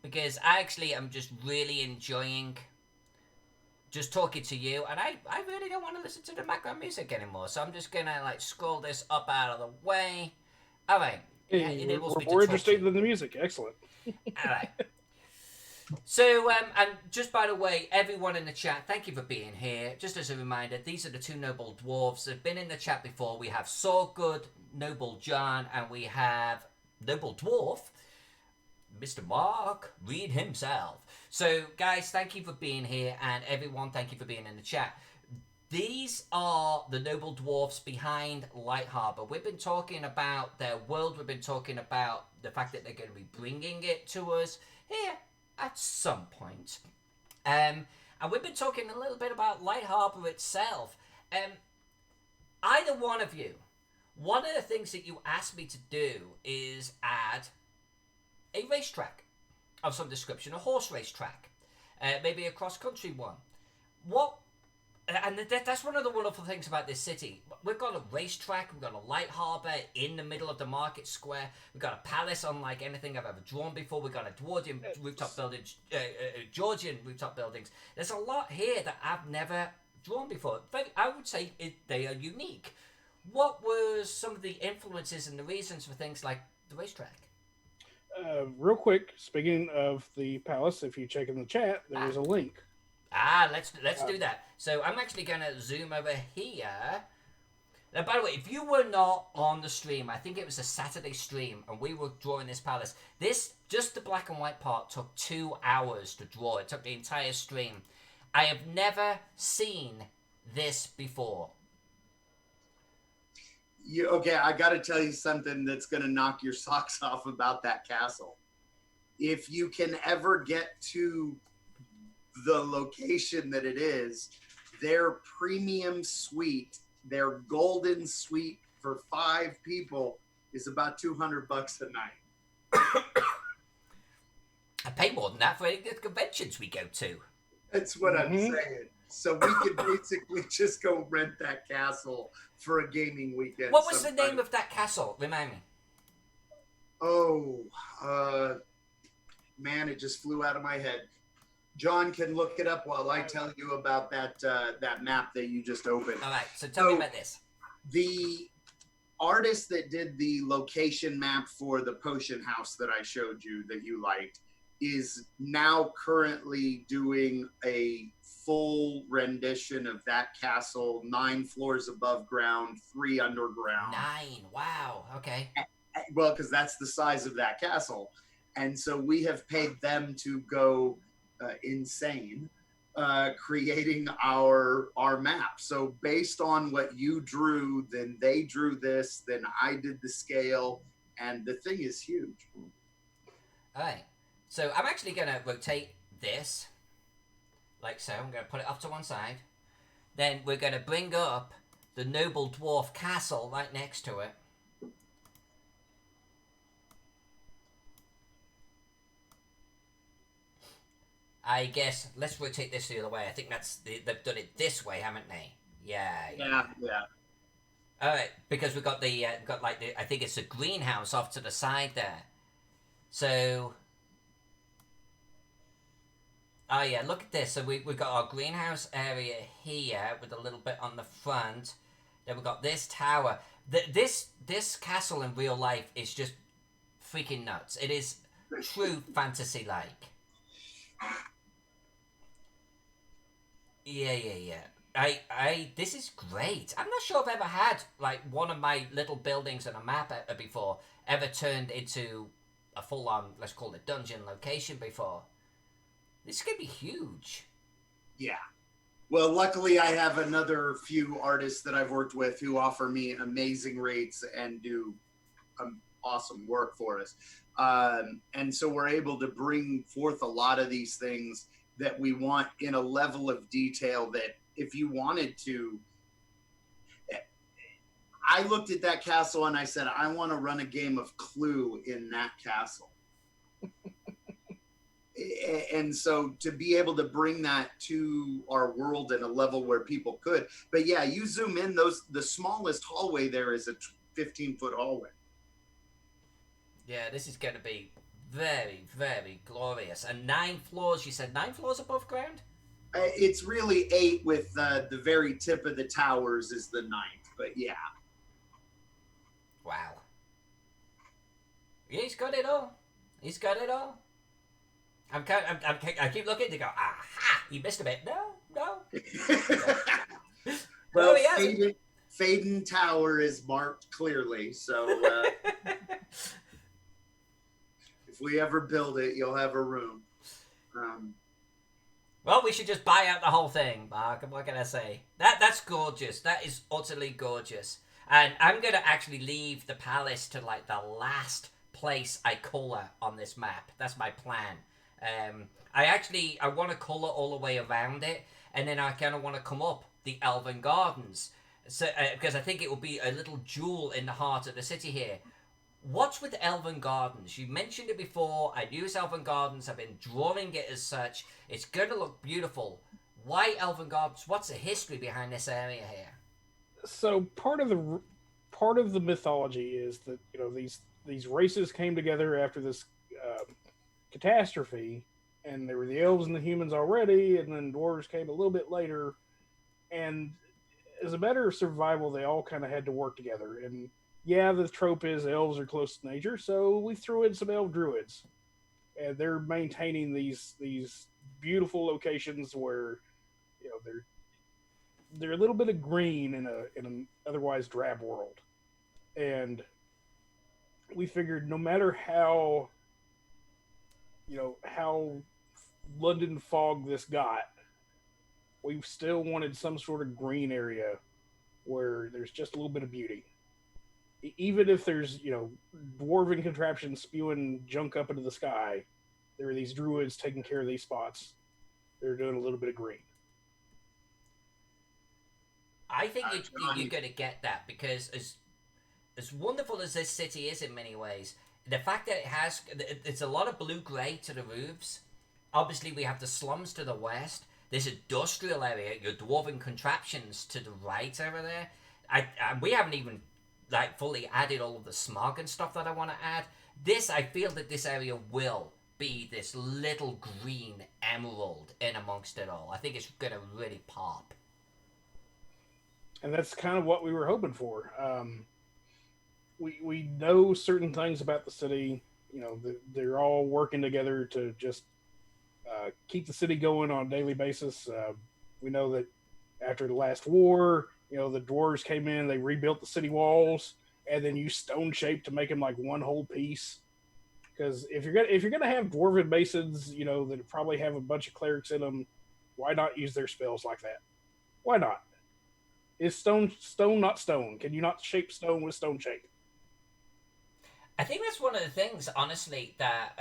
A: because I actually am just really enjoying just talking to you, and I really don't want to listen to the background music anymore. So I'm just going to like scroll this up out of the way. All right.
C: We're more interested than the music. Excellent.
A: All right. So, and just by the way, everyone in the chat, thank you for being here. Just as a reminder, these are the two Noble Dwarves. They've been in the chat before. We have Sorgood, Noble John, and we have Noble Dwarf, Mr. Mark Reed himself. So, guys, thank you for being here, and everyone, thank you for being in the chat. These are the Noble Dwarfs behind Lightharbor. We've been talking about their world. We've been talking about the fact that they're going to be bringing it to us here at some point. And we've been talking a little bit about Lightharbor itself. Either one of you, one of the things that you asked me to do is add a racetrack of some description, a horse racetrack, maybe a cross-country one. And that's one of the wonderful things about this city. We've got a racetrack, we've got a Lightharbor in the middle of the market square, we've got a palace unlike anything I've ever drawn before, we've got a Georgian rooftop buildings. There's a lot here that I've never drawn before. I would say they are unique. What were some of the influences and the reasons for things like the racetrack?
C: Real quick, speaking of the palace, if you check in the chat, there is a link.
A: Let's do that. So I'm actually going to zoom over here. Now, by the way, if you were not on the stream, I think it was a Saturday stream, and we were drawing this palace. Just the black and white part took 2 hours to draw. It took the entire stream. I have never seen this before.
B: Okay, I got to tell you something that's going to knock your socks off about that castle. If you can ever get to the location that it is, their premium suite, their golden suite for 5 people is about $200 a night.
A: I pay more than that for any of the conventions we go to.
B: That's what I'm saying. So we could basically just go rent that castle for a gaming weekend.
A: What was the name of that castle? Remind me.
B: Oh, man, it just flew out of my head. John can look it up while I tell you about that map that you just opened.
A: All right, so tell me about this.
B: The artist that did the location map for the potion house that I showed you that you liked, is now currently doing a full rendition of that castle, 9 floors above ground, 3 underground.
A: 9. Wow. Okay.
B: Well, because that's the size of that castle. And so we have paid them to go insane, creating our map. So based on what you drew, then they drew this, then I did the scale, and the thing is huge.
A: All right. So I'm actually going to rotate this, like so. I'm going to put it up to one side. Then we're going to bring up the noble dwarf castle right next to it. I guess let's rotate this the other way. I think they've done it this way, haven't they? Yeah. All right, because we've got I think it's a greenhouse off to the side there. So, oh yeah, look at this. So we've got our greenhouse area here with a little bit on the front. Then we've got this tower. This castle in real life is just freaking nuts. It is true fantasy-like. Yeah. This is great. I'm not sure I've ever had like one of my little buildings on a map before ever turned into a full-on, let's call it dungeon location before. This is gonna be huge.
B: Yeah. Well, luckily I have another few artists that I've worked with who offer me amazing rates and do awesome work for us. And so we're able to bring forth a lot of these things that we want in a level of detail that if you wanted to, I looked at that castle and I said, I want to run a game of Clue in that castle. And so to be able to bring that to our world at a level where people could, but yeah, you zoom in, the smallest hallway there is a 15-foot hallway.
A: Yeah, this is going to be very, very glorious. And 9 floors, you said 9 floors above ground?
B: It's really 8 with the very tip of the towers is the 9th, but yeah.
A: Wow. Yeah, he's got it all. I keep looking to go, aha, you missed a bit. No.
B: Well, Faden Tower is marked clearly, so if we ever build it, you'll have a room.
A: Well, we should just buy out the whole thing, Mark. What can I say? That's gorgeous. That is utterly gorgeous. And I'm going to actually leave the palace to like the last place I color on this map. That's my plan. I want to color all the way around it, and then I kind of want to come up the Elven Gardens. So because I think it will be a little jewel in the heart of the city here. What's with Elven Gardens? You mentioned it before. I knew it's Elven Gardens. I've been drawing it as such. It's going to look beautiful. Why Elven Gardens? What's the history behind this area here?
C: So part of the mythology is that these races came together after this catastrophe, and there were the elves and the humans already, and then dwarves came a little bit later. And as a matter of survival, they all kind of had to work together. And yeah, the trope is elves are close to nature, so we threw in some elf druids, and they're maintaining these beautiful locations where they're a little bit of green in an otherwise drab world. And we figured no matter how London fog this got, we still wanted some sort of green area where there's just a little bit of beauty. Even if there's, dwarven contraptions spewing junk up into the sky, there are these druids taking care of these spots. They're doing a little bit of green.
A: I think you're going to get that because as wonderful as this city is in many ways, the fact that it's a lot of blue-grey to the roofs. Obviously, we have the slums to the west. This industrial area, your dwarven contraptions to the right over there. We haven't even fully added all of the smog and stuff that I want to add. I feel that this area will be this little green emerald in amongst it all. I think it's going to really pop.
C: And that's kind of what we were hoping for. We know certain things about the city. they're all working together to just keep the city going on a daily basis. We know that after the last war, the dwarves came in, they rebuilt the city walls, and then used stone shape to make them like one whole piece. Because if you're gonna have dwarven masons, that probably have a bunch of clerics in them, why not use their spells like that? Why not? Is stone not stone? Can you not shape stone with stone shape?
A: I think that's one of the things, honestly, that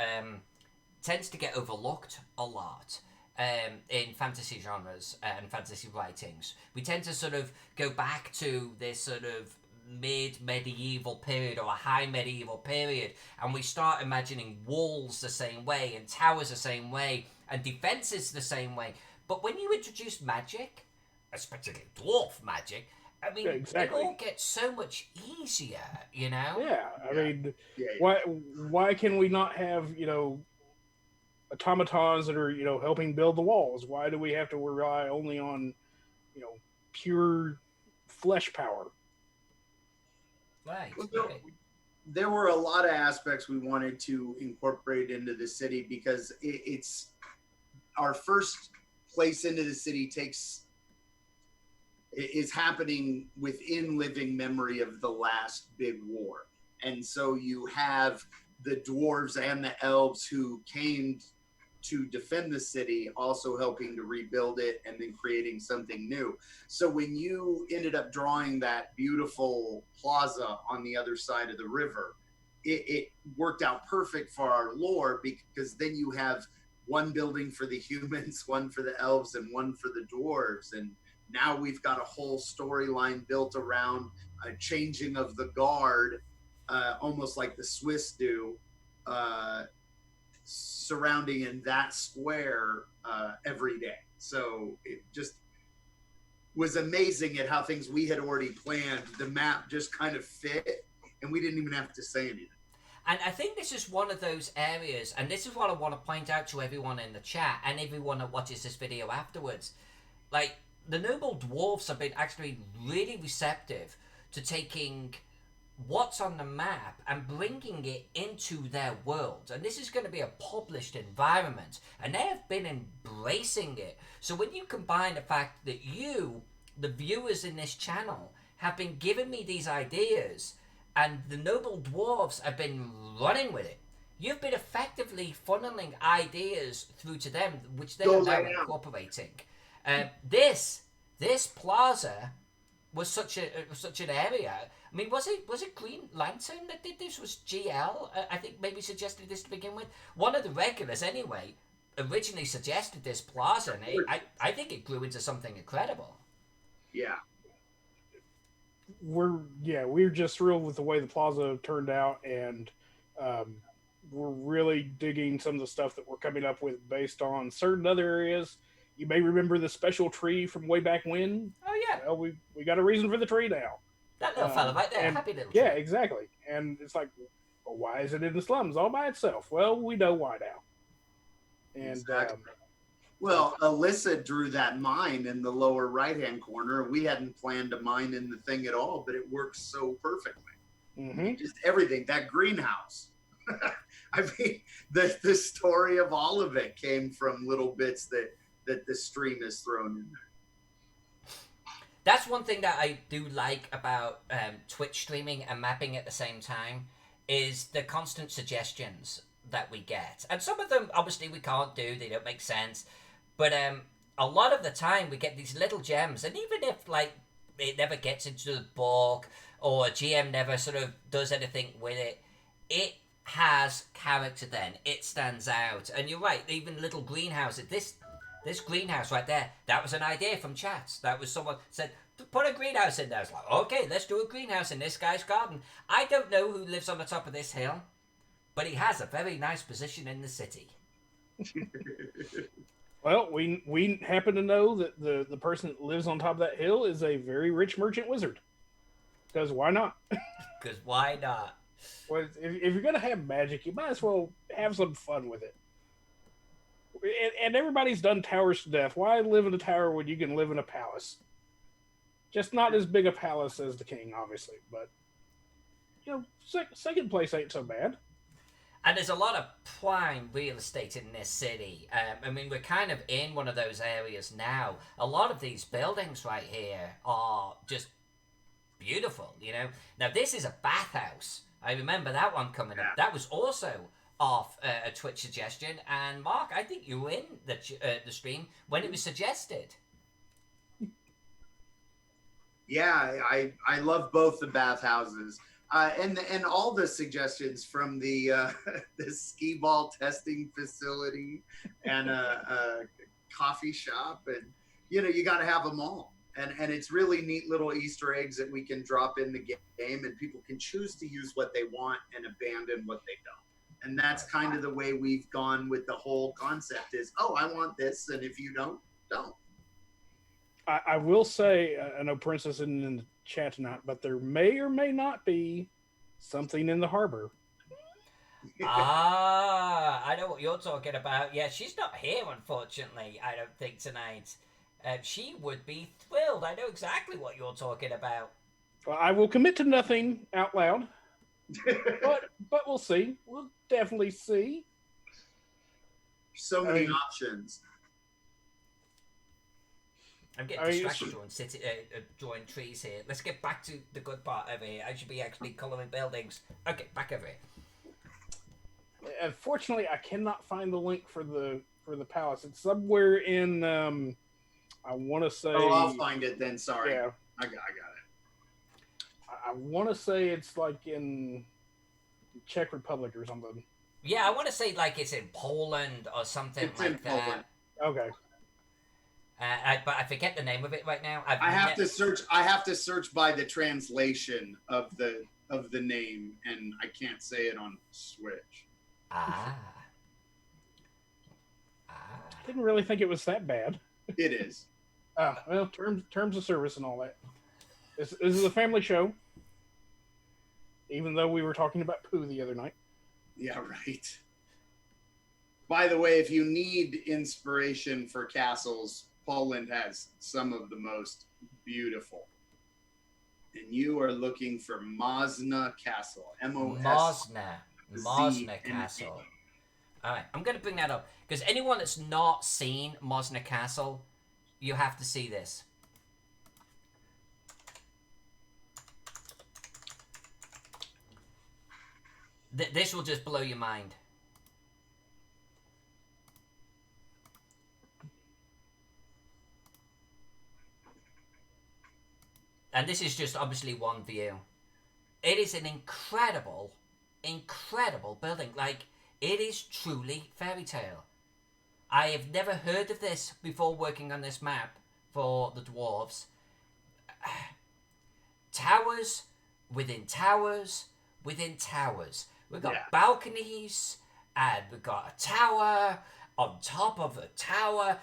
A: tends to get overlooked a lot in fantasy genres and fantasy writings. We tend to sort of go back to this sort of mid-medieval period or a high medieval period, and we start imagining walls the same way and towers the same way and defenses the same way. But when you introduce magic, especially dwarf magic, I mean,
C: Yeah, exactly.
A: it all gets so much easier, you know?
C: Yeah, I
B: Yeah.
C: mean,
B: Yeah.
C: why can we not have automatons that are helping build the walls? Why do we have to rely only on you know pure flesh power?
A: Right,
B: Well,
A: right.
B: there were a lot of aspects we wanted to incorporate into the city because it's our first place into the city is happening within living memory of the last big war. And so you have the dwarves and the elves who came to defend the city, also helping to rebuild it and then creating something new. So when you ended up drawing that beautiful plaza on the other side of the river, it worked out perfect for our lore because then you have one building for the humans, one for the elves, and one for the dwarves. And now we've got a whole storyline built around a changing of the guard, almost like the Swiss do, surrounding in that square every day. So it just was amazing at how things we had already planned, the map just kind of fit, and we didn't even have to say anything.
A: And I think this is one of those areas, and this is what I want to point out to everyone in the chat and everyone that watches this video afterwards. Like, the noble dwarfs have been actually really receptive to taking what's on the map and bringing it into their world. And this is going to be a published environment, and they have been embracing it. So when you combine the fact that you, the viewers in this channel, have been giving me these ideas, and the noble dwarves have been running with it, you've been effectively funneling ideas through to them, which they are now incorporating. This plaza was such an area. I mean, was it Green Lantern that did this? Was GL? I think maybe suggested this to begin with. One of the regulars, anyway, originally suggested this plaza, and I think it grew into something incredible.
B: Yeah.
C: We're just thrilled with the way the plaza turned out, and we're really digging some of the stuff that we're coming up with based on certain other areas. You may remember the special tree from way back when.
A: Oh yeah.
C: Well, we got a reason for the tree now.
A: That little fella right there, happy little
C: tree. Yeah,
A: tree.
C: exactly. And it's like, well, why is it in the slums all by itself? Well, we know why now. And
B: exactly. Well, Alyssa drew that mine in the lower right-hand corner. We hadn't planned a mine in the thing at all, but it works so perfectly.
C: Mm-hmm.
B: Just everything. That greenhouse. I mean, the story of all of it came from little bits that the stream is thrown in there.
A: That's one thing that I do like about Twitch streaming and mapping at the same time, is the constant suggestions that we get. And some of them, obviously, we can't do. They don't make sense. But a lot of the time, we get these little gems. And even if, like, it never gets into the book or GM never sort of does anything with it, it has character then. It stands out. And you're right, even little greenhouses. This greenhouse right there, that was an idea from chats. That was someone said, put a greenhouse in there. I was like, okay, let's do a greenhouse in this guy's garden. I don't know who lives on the top of this hill, but he has a very nice position in the city.
C: Well, we happen to know that the person that lives on top of that hill is a very rich merchant wizard. Because why not?
A: Because why not?
C: Well, if you're going to have magic, you might as well have some fun with it. And everybody's done towers to death. Why live in a tower when you can live in a palace? Just not as big a palace as the king, obviously. But, second place ain't so bad.
A: And there's a lot of prime real estate in this city. I mean, we're kind of in one of those areas now. A lot of these buildings right here are just beautiful, you know. Now, this is a bathhouse. I remember that one coming up. That was also off a Twitch suggestion. And Mark, I think you were in the stream when it was suggested.
B: Yeah, I love both the bathhouses. And all the suggestions from the the skee ball testing facility and a coffee shop, and you got to have them all. And it's really neat little Easter eggs that we can drop in the game, and people can choose to use what they want and abandon what they don't. And that's kind of the way we've gone with the whole concept is, oh, I want this, and if you don't.
C: I will say, I know Princess isn't in the chat tonight, but there may or may not be something in the harbor.
A: I know what you're talking about. Yeah, she's not here, unfortunately, I don't think, tonight. She would be thrilled. I know exactly what you're talking about.
C: Well, I will commit to nothing out loud, but we'll see. We'll definitely see.
B: So many options.
A: I'm getting distracted drawing trees here. Let's get back to the good part over here. I should be actually colouring buildings. Okay, back over here.
C: Unfortunately, I cannot find the link for the palace. It's somewhere in I want to say.
B: Oh, I'll find it then. Sorry.
C: Yeah,
B: I got it.
C: I want to say it's like in Czech Republic or something.
A: Yeah, I want to say like it's in Poland or something
B: It's
A: like
B: in
A: that.
B: Poland.
C: Okay.
A: But I forget the name of it right now.
B: I have to search. I have to search by the translation of the name, and I can't say it on Switch.
A: Ah.
C: Didn't really think it was that bad.
B: It is.
C: Well, terms of service and all that. This is a family show. Even though we were talking about poo the other night.
B: Yeah, right. By the way, if you need inspiration for castles, Poland has some of the most beautiful. And you are looking for Mosna Castle.
A: Mosna Castle. All right, I'm going to bring that up because anyone that's not seen Mosna Castle, you have to see this. This will just blow your mind. And this is just obviously one view. It is an incredible building. Like, it is truly fairy tale. I have never heard of this before working on this map for the dwarves. Towers within towers within towers. We've got balconies, and we've got a tower on top of a tower.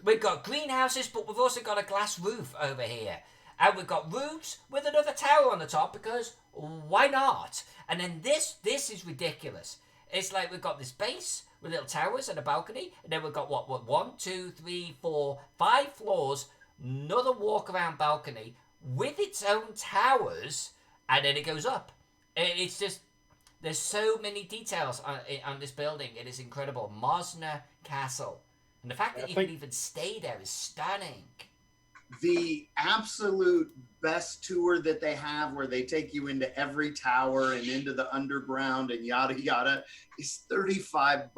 A: We've got greenhouses, but we've also got a glass roof over here. And we've got roofs with another tower on the top because why not? And then this is ridiculous. It's like we've got this base with little towers and a balcony, and then we've got what 1, 2, 3, 4, 5 floors, another walk around balcony with its own towers, and then it goes up. It's just, there's so many details on this building. It is incredible. Mosna Castle. And the fact that you can even stay there is stunning.
B: The absolute best tour that they have, where they take you into every tower and into the underground and yada yada, is $35.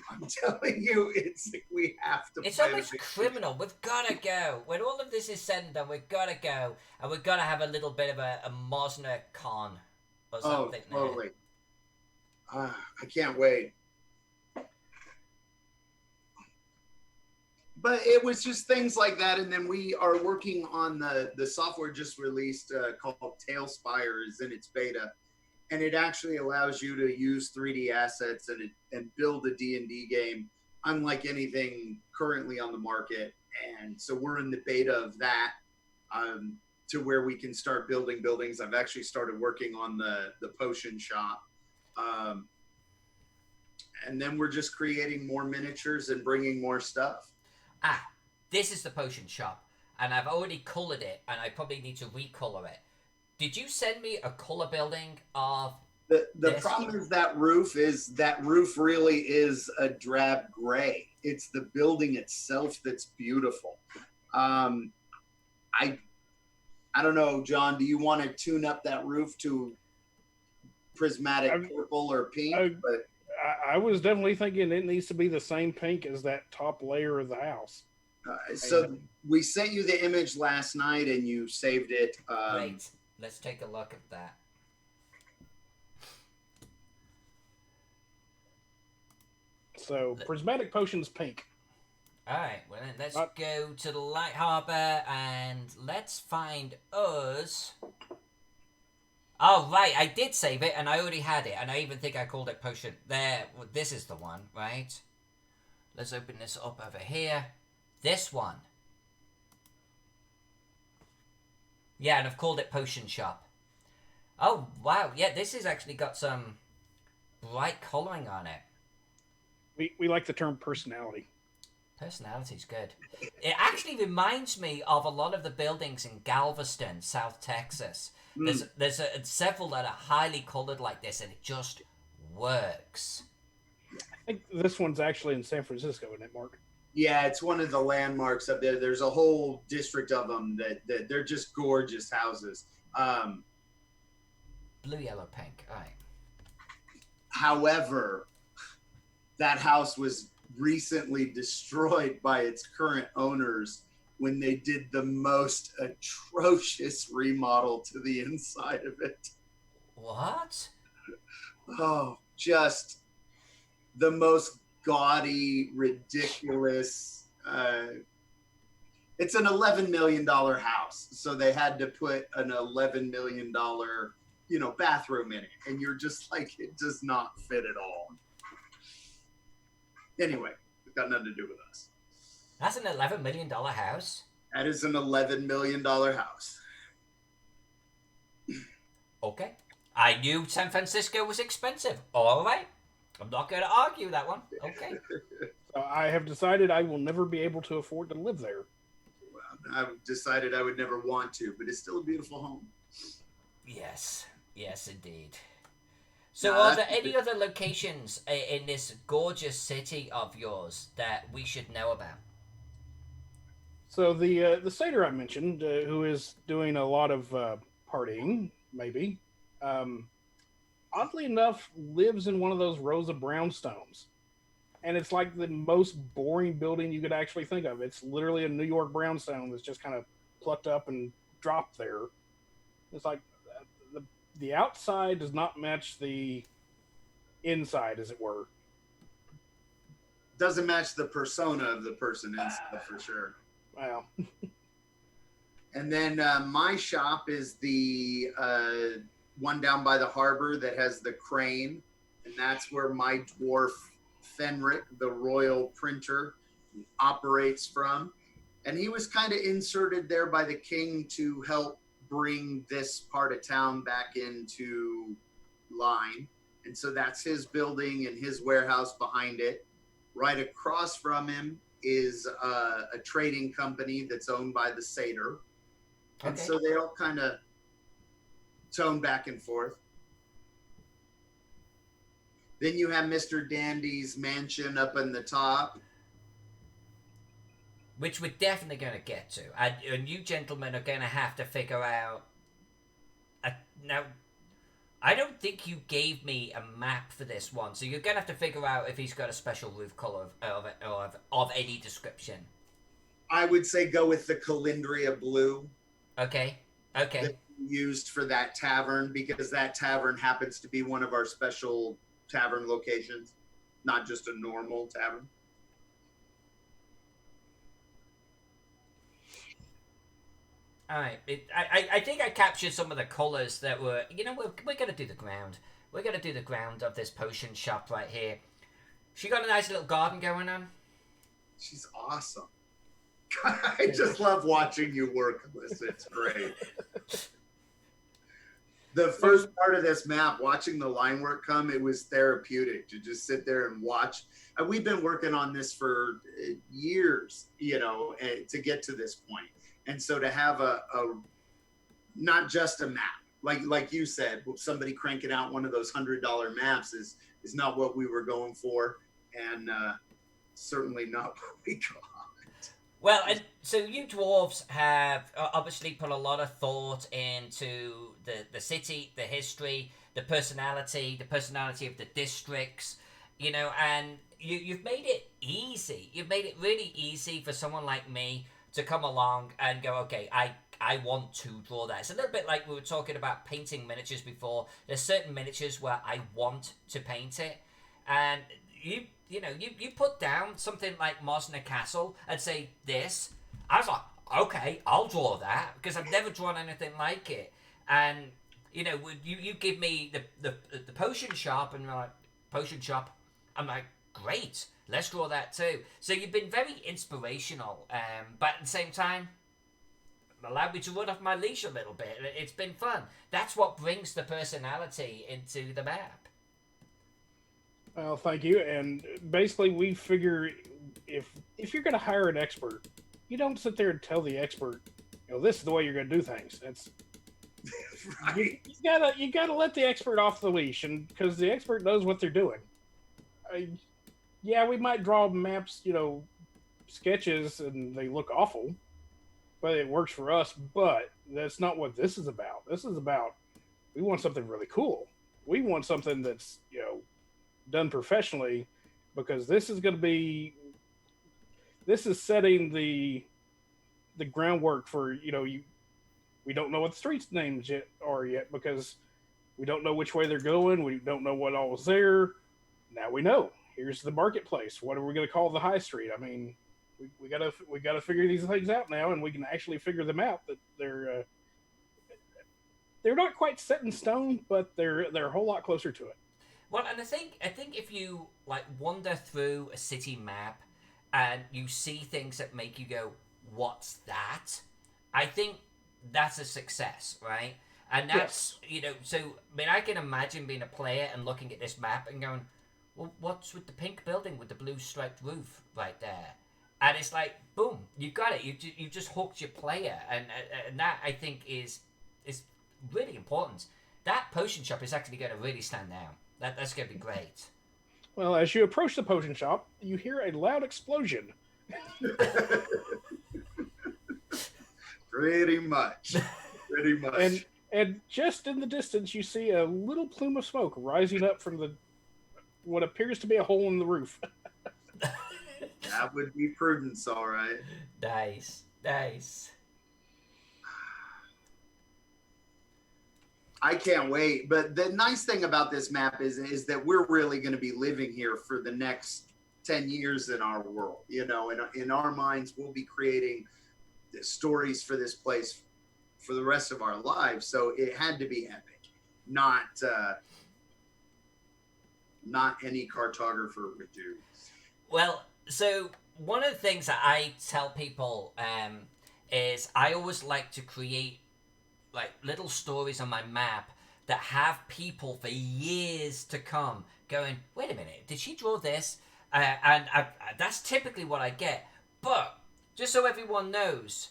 B: I'm telling you, it's like we have to.
A: It's almost criminal. We've got to go. When all of this is said and done, we've got to go, and we've got to have a little bit of a Mosna con or something.
B: Oh, totally. I can't wait. But it was just things like that, and then we are working on the software just released called Tailspire is in its beta, and it actually allows you to use 3D assets and build a D&D game unlike anything currently on the market. And so we're in the beta of that to where we can start building buildings. I've actually started working on the potion shop. And then we're just creating more miniatures and bringing more stuff.
A: This is the potion shop, and I've already colored it, and I probably need to recolor it. Did you send me a color building of
B: The
A: This.
B: problem is that roof really is a drab gray. It's the building itself that's beautiful. Um, I I don't know, John. Do you want to tune up that roof to prismatic
C: I,
B: purple or pink?
C: I,
B: But
C: I was definitely thinking it needs to be the same pink as that top layer of the house.
B: so we sent you the image last night, and you saved it.
A: Great. Let's take a look at that.
C: So prismatic potion's pink.
A: Alright, well then let's
C: Not-
A: go to the Lightharbor and let's find us. Oh, right, I did save it and I already had it, and I even think I called it potion. There, well, this is the one, right? Let's open this up over here. This one. Yeah, and I've called it Potion Shop. Oh, wow, yeah, this has actually got some bright colouring on it.
C: We like the term personality.
A: Personality's good. It actually reminds me of a lot of the buildings in Galveston, South Texas. There's several that are highly colored like this, and it just works.
C: I think this one's actually in San Francisco, isn't it, Mark?
B: Yeah, it's one of the landmarks up there. There's a whole district of them that they're just gorgeous houses.
A: Blue, yellow, pink. All right.
B: However, that house was recently destroyed by its current owners when they did the most atrocious remodel to the inside of it.
A: What?
B: Oh, just the most gaudy, ridiculous. It's an $11 million house, so they had to put an $11 million, bathroom in it, and you're just like, it does not fit at all. Anyway, it's got nothing to do with us.
A: That's an $11 million house?
B: That is an $11 million house.
A: Okay. I knew San Francisco was expensive. All right. I'm not going to argue that one. Okay.
C: So I have decided I will never be able to afford to live there.
B: Well, I've decided I would never want to, but it's still a beautiful home.
A: Yes. Yes, indeed. So are there any other locations in this gorgeous city of yours that we should know about?
C: So the satyr I mentioned, who is doing a lot of partying, maybe, oddly enough, lives in one of those rows of brownstones, and it's like the most boring building you could actually think of. It's literally a New York brownstone that's just kind of plucked up and dropped there. It's like the outside does not match the inside, as it were.
B: Doesn't match the persona of the person inside for sure.
C: Wow.
B: And then my shop is the one down by the harbor that has the crane, and that's where my dwarf Fenric, the royal printer, operates from. And he was kind of inserted there by the king to help bring this part of town back into line. And so that's his building and his warehouse behind it. Right across from him is a trading company that's owned by the satyr. And so they all kind of tone back and forth. Then you have Mr. Dandy's mansion up in the top.
A: Which we're definitely going to get to. And you gentlemen are going to have to figure out... Now, I don't think you gave me a map for this one, so you're going to have to figure out if he's got a special roof color of any description.
B: I would say go with the Calendria blue.
A: Okay.
B: That we used for that tavern, because that tavern happens to be one of our special tavern locations, not just a normal tavern.
A: All right. I think I captured some of the colors that were... we're going to do the ground. We're going to do the ground of this potion shop right here. She got a nice little garden going on.
B: She's awesome. I just love watching you work, Alyssa. It's great. The first part of this map, watching the line work come, it was therapeutic to just sit there and watch. And we've been working on this for years, to get to this point. And so to have a not just a map, like you said, somebody cranking out one of those $100 maps is not what we were going for, and certainly not what we got.
A: Well, and so you dwarves have obviously put a lot of thought into the city, the history, the personality of the districts, you know, and you've made it easy. You've made it really easy for someone like me to come along and go, okay, I want to draw that. It's a little bit like we were talking about painting miniatures before. There's certain miniatures where I want to paint it, and you put down something like Mosna Castle and say this. I was like, okay, I'll draw that because I've never drawn anything like it. And you give me the potion shop, and you're like, potion shop. I'm like, great, let's draw that too. So you've been very inspirational, but at the same time, allowed me to run off my leash a little bit. It's been fun. That's what brings the personality into the map.
C: Well, thank you. And basically, we figure if you're going to hire an expert, you don't sit there and tell the expert, this is the way you're going to do things. It's right. You gotta let the expert off the leash, and because the expert knows what they're doing. Yeah, we might draw maps, sketches, and they look awful, but it works for us. But that's not what this is about. This is about, we want something really cool. We want something that's done professionally, because this is setting the groundwork for we don't know what the streets names are yet, because we don't know which way they're going. We don't know what all is there. Now we know. Here's the marketplace. What are we going to call the high street? I mean, we gotta figure these things out now, and we can actually figure them out. That they're not quite set in stone, but they're a whole lot closer to it.
A: Well, and I think if you wander through a city map and you see things that make you go, "What's that?" I think that's a success, right? And that's so I mean, I can imagine being a player and looking at this map and going, "Well, what's with the pink building with the blue striped roof right there?" And it's like, boom, you got it. You just hooked your player, and that I think is really important. That potion shop is actually going to really stand out. That's going to be great.
C: Well, as you approach the potion shop, you hear a loud explosion.
B: Pretty much.
C: And just in the distance, you see a little plume of smoke rising up from what appears to be a hole in the roof.
B: That would be prudence, all right.
A: Nice.
B: I can't wait. But the nice thing about this map is that we're really going to be living here for the next 10 years in our world. In our minds, we'll be creating the stories for this place for the rest of our lives. So it had to be epic, not any cartographer would do.
A: Well, so one of the things that I tell people is I always like to create little stories on my map that have people for years to come going, wait a minute, did she draw this? And that's typically what I get. But just so everyone knows,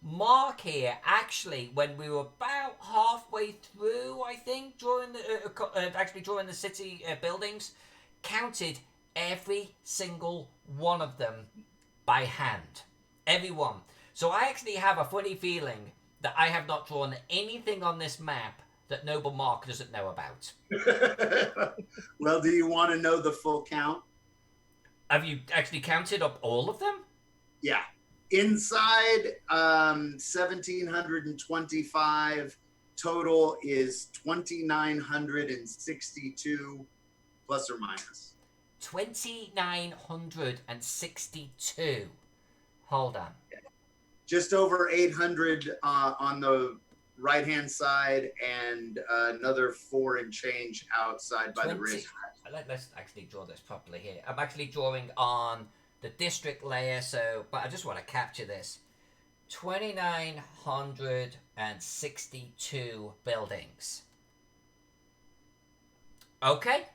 A: Mark here actually, when we were about halfway through, I think, drawing the city buildings, counted every single one of them by hand. Every one. So I actually have a funny feeling that I have not drawn anything on this map that Noble Mark doesn't know about.
B: Well, do you want to know the full count?
A: Have you actually counted up all of them?
B: Yeah. Inside, 1,725. Total is 2,962 plus or minus.
A: 2,962. Hold on.
B: Just over 800 on the right-hand side, and another 4 and change outside by the racetrack.
A: Let's actually draw this properly here. I'm actually drawing on the district layer, but I just want to capture this. 2,962 buildings. Okay.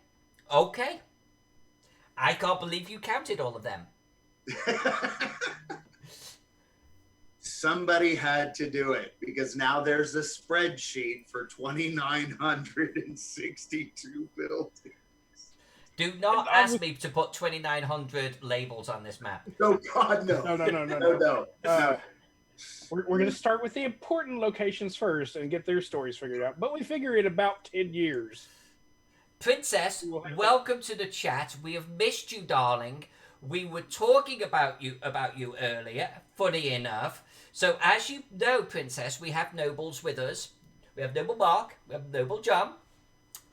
A: I can't believe you counted all of them.
B: Somebody had to do it because now there's a spreadsheet for 2,962 buildings.
A: Do not ask me to put 2,900 labels on this map.
B: Oh God, no.
C: No. We're going to start with the important locations first and get their stories figured out. But we figure in about 10 years.
A: Princess, welcome to the chat. We have missed you, darling. We were talking about you earlier, funny enough. So as you know, Princess, we have nobles with us. We have Noble Mark, we have Noble John,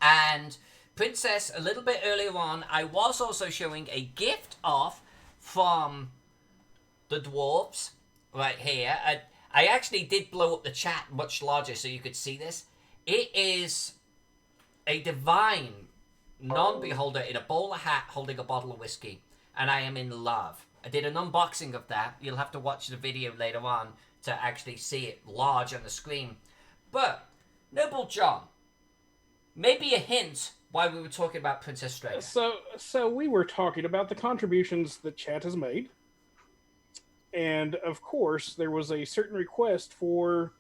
A: and Princess, a little bit earlier on, I was also showing a gift off from the dwarves right here. I actually did blow up the chat much larger so you could see this. It is a divine non-beholder in a bowler hat holding a bottle of whiskey, and I am in love. I did an unboxing of that. You'll have to watch the video later on to actually see it large on the screen. But, Noble John, maybe a hint why we were talking about Princess Strega.
C: So we were talking about the contributions that chat has made. And, of course, there was a certain request for,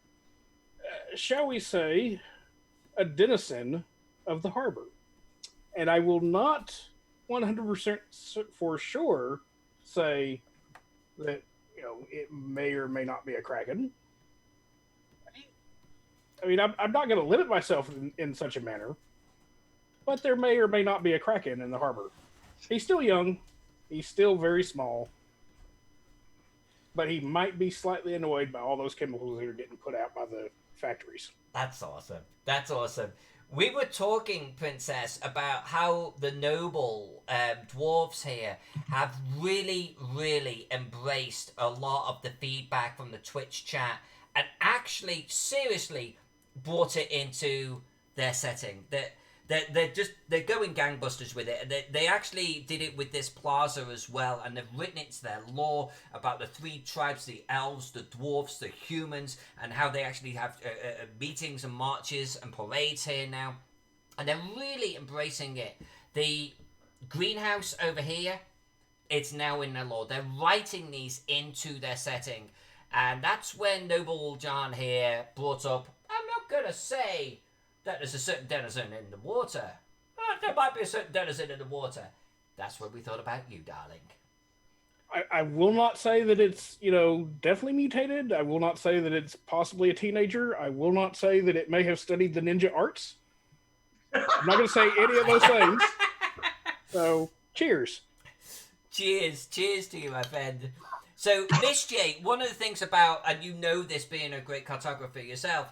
C: shall we say, a denizen of the harbor. And I will not 100% for sure say that, it may or may not be a kraken. I mean, I'm not going to limit myself in such a manner, but there may or may not be a kraken in the harbor. He's still young. He's still very small. But he might be slightly annoyed by all those chemicals that are getting put out by the factories.
A: That's awesome. That's awesome. We were talking, Princess, about how the noble dwarves here have really, really embraced a lot of the feedback from the Twitch chat and actually, seriously, brought it into their setting. They're going gangbusters with it. They actually did it with this plaza as well, and they've written it to their lore about the three tribes: the elves, the dwarfs, the humans, and how they actually have meetings and marches and parades here now, and they're really embracing it. The greenhouse over here, it's now in their lore. They're writing these into their setting, and that's when Noble John here brought up, I'm not gonna say that there's a certain denizen in the water. There might be a certain denizen in the water. That's what we thought about you, darling.
C: I will not say that it's, definitely mutated. I will not say that it's possibly a teenager. I will not say that it may have studied the ninja arts. I'm not going to say any of those things. So, cheers.
A: Cheers to you, my friend. So, Miss J, one of the things about, and you know this being a great cartographer yourself,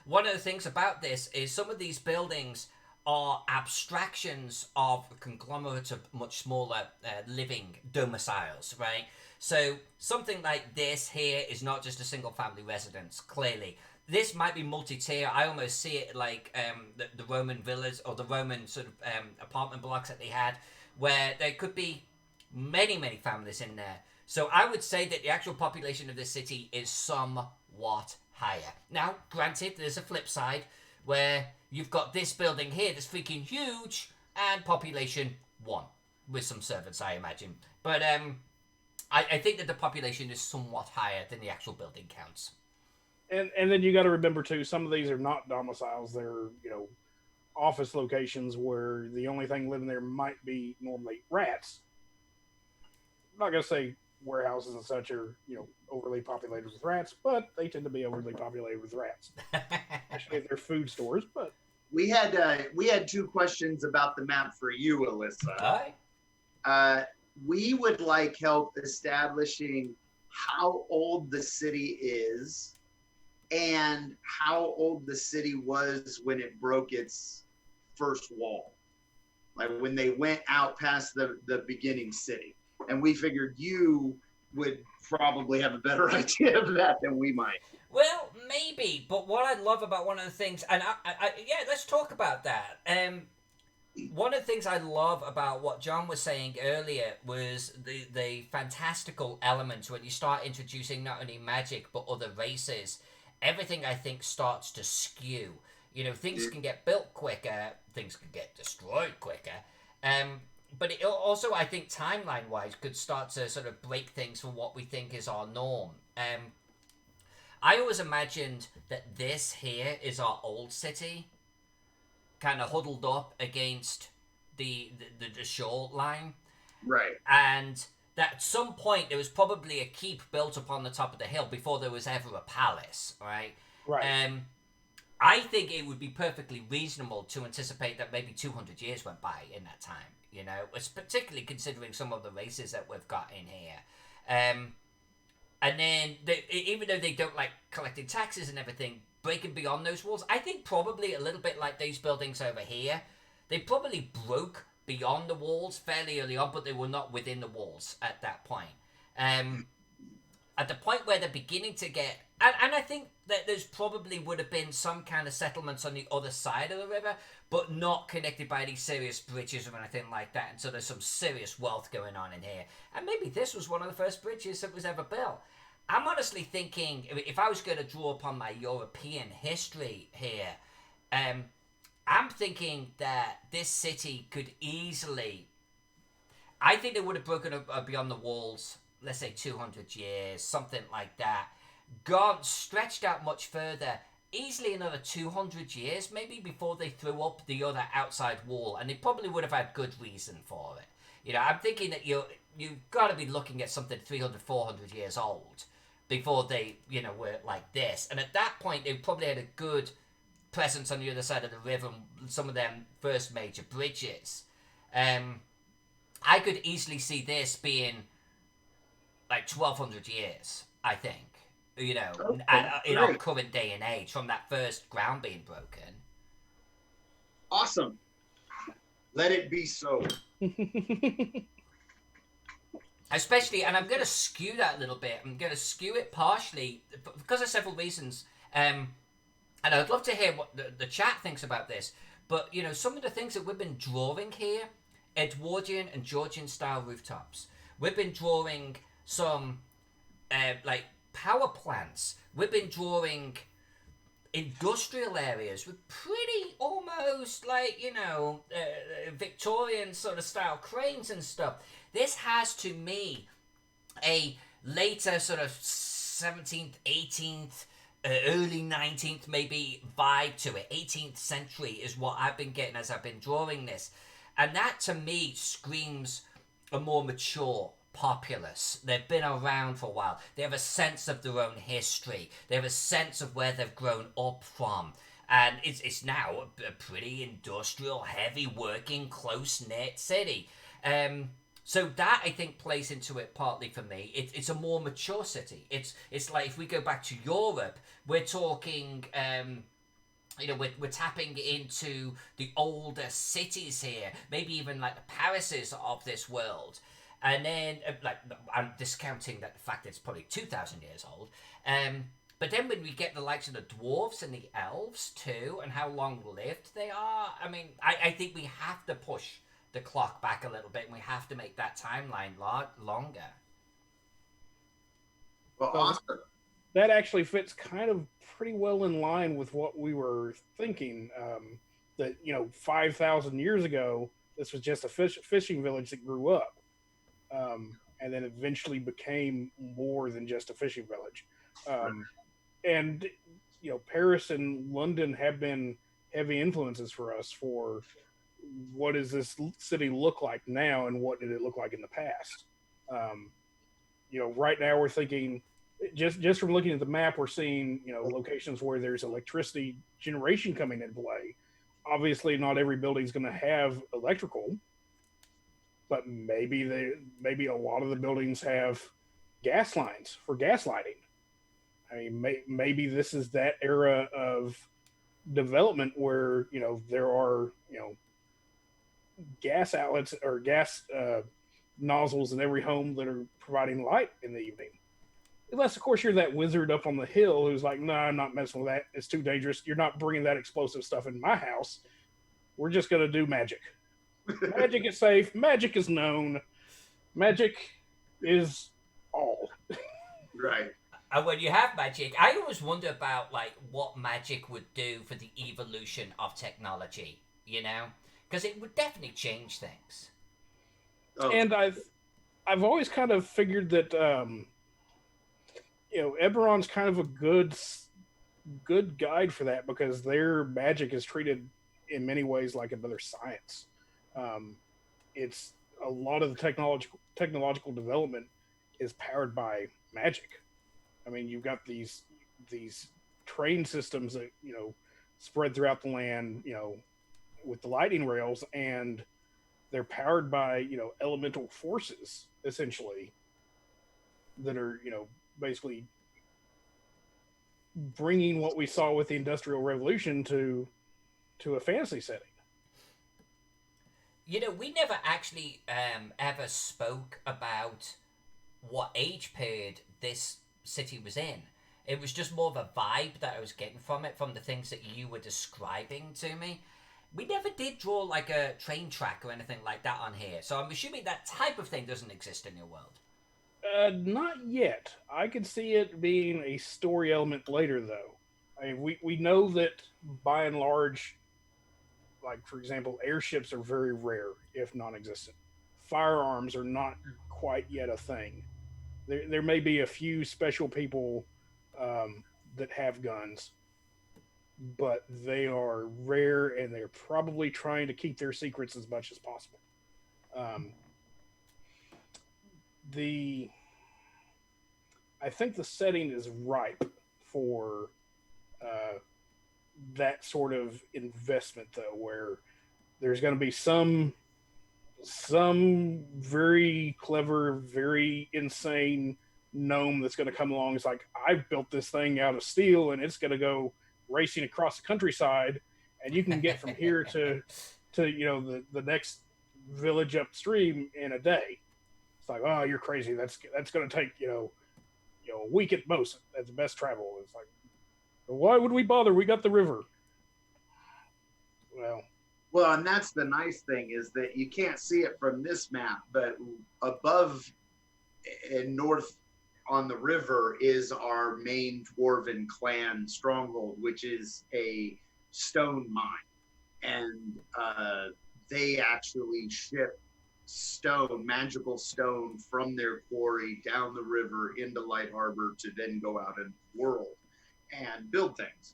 A: one of the things about this is some of these buildings are abstractions of a conglomerate of much smaller living domiciles, right? So something like this here is not just a single family residence, clearly. This might be multi-tier. I almost see it like the Roman villas or the Roman sort of apartment blocks that they had, where there could be many, many families in there. So I would say that the actual population of this city is somewhat higher. Now, granted, there's a flip side where you've got this building here that's freaking huge and population 1 with some servants, I imagine. But I think that the population is somewhat higher than the actual building counts.
C: And then you got to remember too, some of these are not domiciles. They're office locations where the only thing living there might be normally rats. I'm not gonna say warehouses and such are overly populated with rats, but they tend to be overly populated with rats, especially if they're food stores. But
B: we had 2 questions about the map for you, Alyssa.
A: Hi.
B: We would like help establishing how old the city is and how old the city was when it broke its first wall, like when they went out past the beginning city. And we figured you would probably have a better idea of that than we might.
A: Well, maybe, but what I love about one of the things, and let's talk about that. One of the things I love about what John was saying earlier was the fantastical elements when you start introducing not only magic but other races. Everything, I think, starts to skew. Things can get built quicker, things can get destroyed quicker. but it also, I think, timeline-wise, could start to sort of break things from what we think is our norm. I always imagined that this here is our old city, kind of huddled up against the shore line,
B: Right.
A: and that at some point there was probably a keep built up on the top of the hill before there was ever a palace, right?
C: Right.
A: I think it would be perfectly reasonable to anticipate that maybe 200 years went by in that time, you know, it's particularly considering some of the races that we've got in here. And then, even though they don't like collecting taxes and everything, breaking beyond those walls, I think probably a little bit like these buildings over here, they probably broke beyond the walls fairly early on, but they were not within the walls at that point. At the point where they're beginning to get, and I think that there's probably would have been some kind of settlements on the other side of the river, but not connected by any serious bridges or anything like that, and so there's some serious wealth going on in here. And maybe this was one of the first bridges that was ever built. I'm honestly thinking, if I was going to draw upon my European history here, I'm thinking that this city could easily, I think they would have broken up beyond the walls, let's say 200 years, something like that, gone, stretched out much further, easily another 200 years maybe before they threw up the other outside wall, and they probably would have had good reason for it. You know, I'm thinking that you've got to be looking at something 300, 400 years old before they, you know, were like this. And at that point, they probably had a good presence on the other side of the river, some of them first major bridges. I could easily see this being like 1,200 years, I think, you know, in our current day and age, from that first ground being broken.
B: Awesome. Let it be so.
A: Especially, and I'm going to skew that a little bit. I'm going to skew it partially because of several reasons. And I'd love to hear what the chat thinks about this. But, you know, some of the things that we've been drawing here, Edwardian and Georgian style rooftops. We've been drawing some, like, power plants. We've been drawing industrial areas with pretty almost like, you know, Victorian sort of style cranes and stuff. This has, to me, a later sort of 17th, 18th, early 19th maybe vibe to it. 18th century is what I've been getting as I've been drawing this. And that, to me, screams a more mature populace. They've been around for a while. They have a sense of their own history. They have a sense of where they've grown up from. And it's now a pretty industrial, heavy working, close-knit city. So that, I think, plays into it partly for me. It's a more mature city. It's like if we go back to Europe, we're talking, you know, we're tapping into the older cities here, maybe even like the Parises of this world. And then, like, I'm discounting that the fact that it's probably 2,000 years old. But then when we get the likes of the dwarves and the elves too, and how long-lived they are, I mean, I think we have to push the clock back a little bit, and we have to make that timeline longer.
B: Well, awesome.
C: That actually fits kind of pretty well in line with what we were thinking. That, you know, 5,000 years ago, this was just a fishing village that grew up, and then eventually became more than just a fishing village. And, you know, Paris and London have been heavy influences for us for what does this city look like now and what did it look like in the past. You know, right now we're thinking, just from looking at the map, we're seeing, you know, locations where there's electricity generation coming into play. Obviously, not every building's going to have electrical, but maybe a lot of the buildings have gas lines for gas lighting. I mean, maybe this is that era of development where, you know, there are, you know, gas outlets or gas nozzles in every home that are providing light in the evening. Unless, of course, you're that wizard up on the hill who's like, no, I'm not messing with that. It's too dangerous. You're not bringing that explosive stuff in my house. We're just going to do magic. Magic is safe. Magic is known. Magic is all.
B: Right.
A: And when you have magic, I always wonder about, like, what magic would do for the evolution of technology, you know? Because it would definitely change things.
B: Oh,
C: And I've always kind of figured that Eberron's kind of a good guide for that because their magic is treated in many ways like another science. Um, it's a lot of the technological development is powered by magic. I mean, you've got these train systems that spread throughout the land, with the lightning rails, and they're powered by elemental forces essentially that are basically bringing what we saw with the Industrial Revolution to a fantasy setting.
A: We never actually ever spoke about what age period this city was in. It was just more of a vibe that I was getting from it, from the things that you were describing to me. We never did draw like a train track or anything like that on here, so I'm assuming that type of thing doesn't exist in your world.
C: Not yet. I could see it being a story element later, though. I mean, we know that by and large, like for example, airships are very rare, if non-existent. Firearms are not quite yet a thing. There may be a few special people that have guns, but they are rare, and they're probably trying to keep their secrets as much as possible. Um, the I think the setting is ripe for uh, that sort of investment, though, where there's going to be some very clever, very insane gnome that's going to come along. It's like, I've built this thing out of steel, and it's going to go racing across the countryside, and you can get from here to the next village upstream in a day. It's like, oh, you're crazy. That's going to take a week at most. That's the best travel. It's like, why would we bother? We got the river.
B: Well, and that's the nice thing is that you can't see it from this map, but above and north on the river is our main dwarven clan stronghold, which is a stone mine. And they actually ship magical stone from their quarry down the river into Lightharbor to then go out in the world and build things.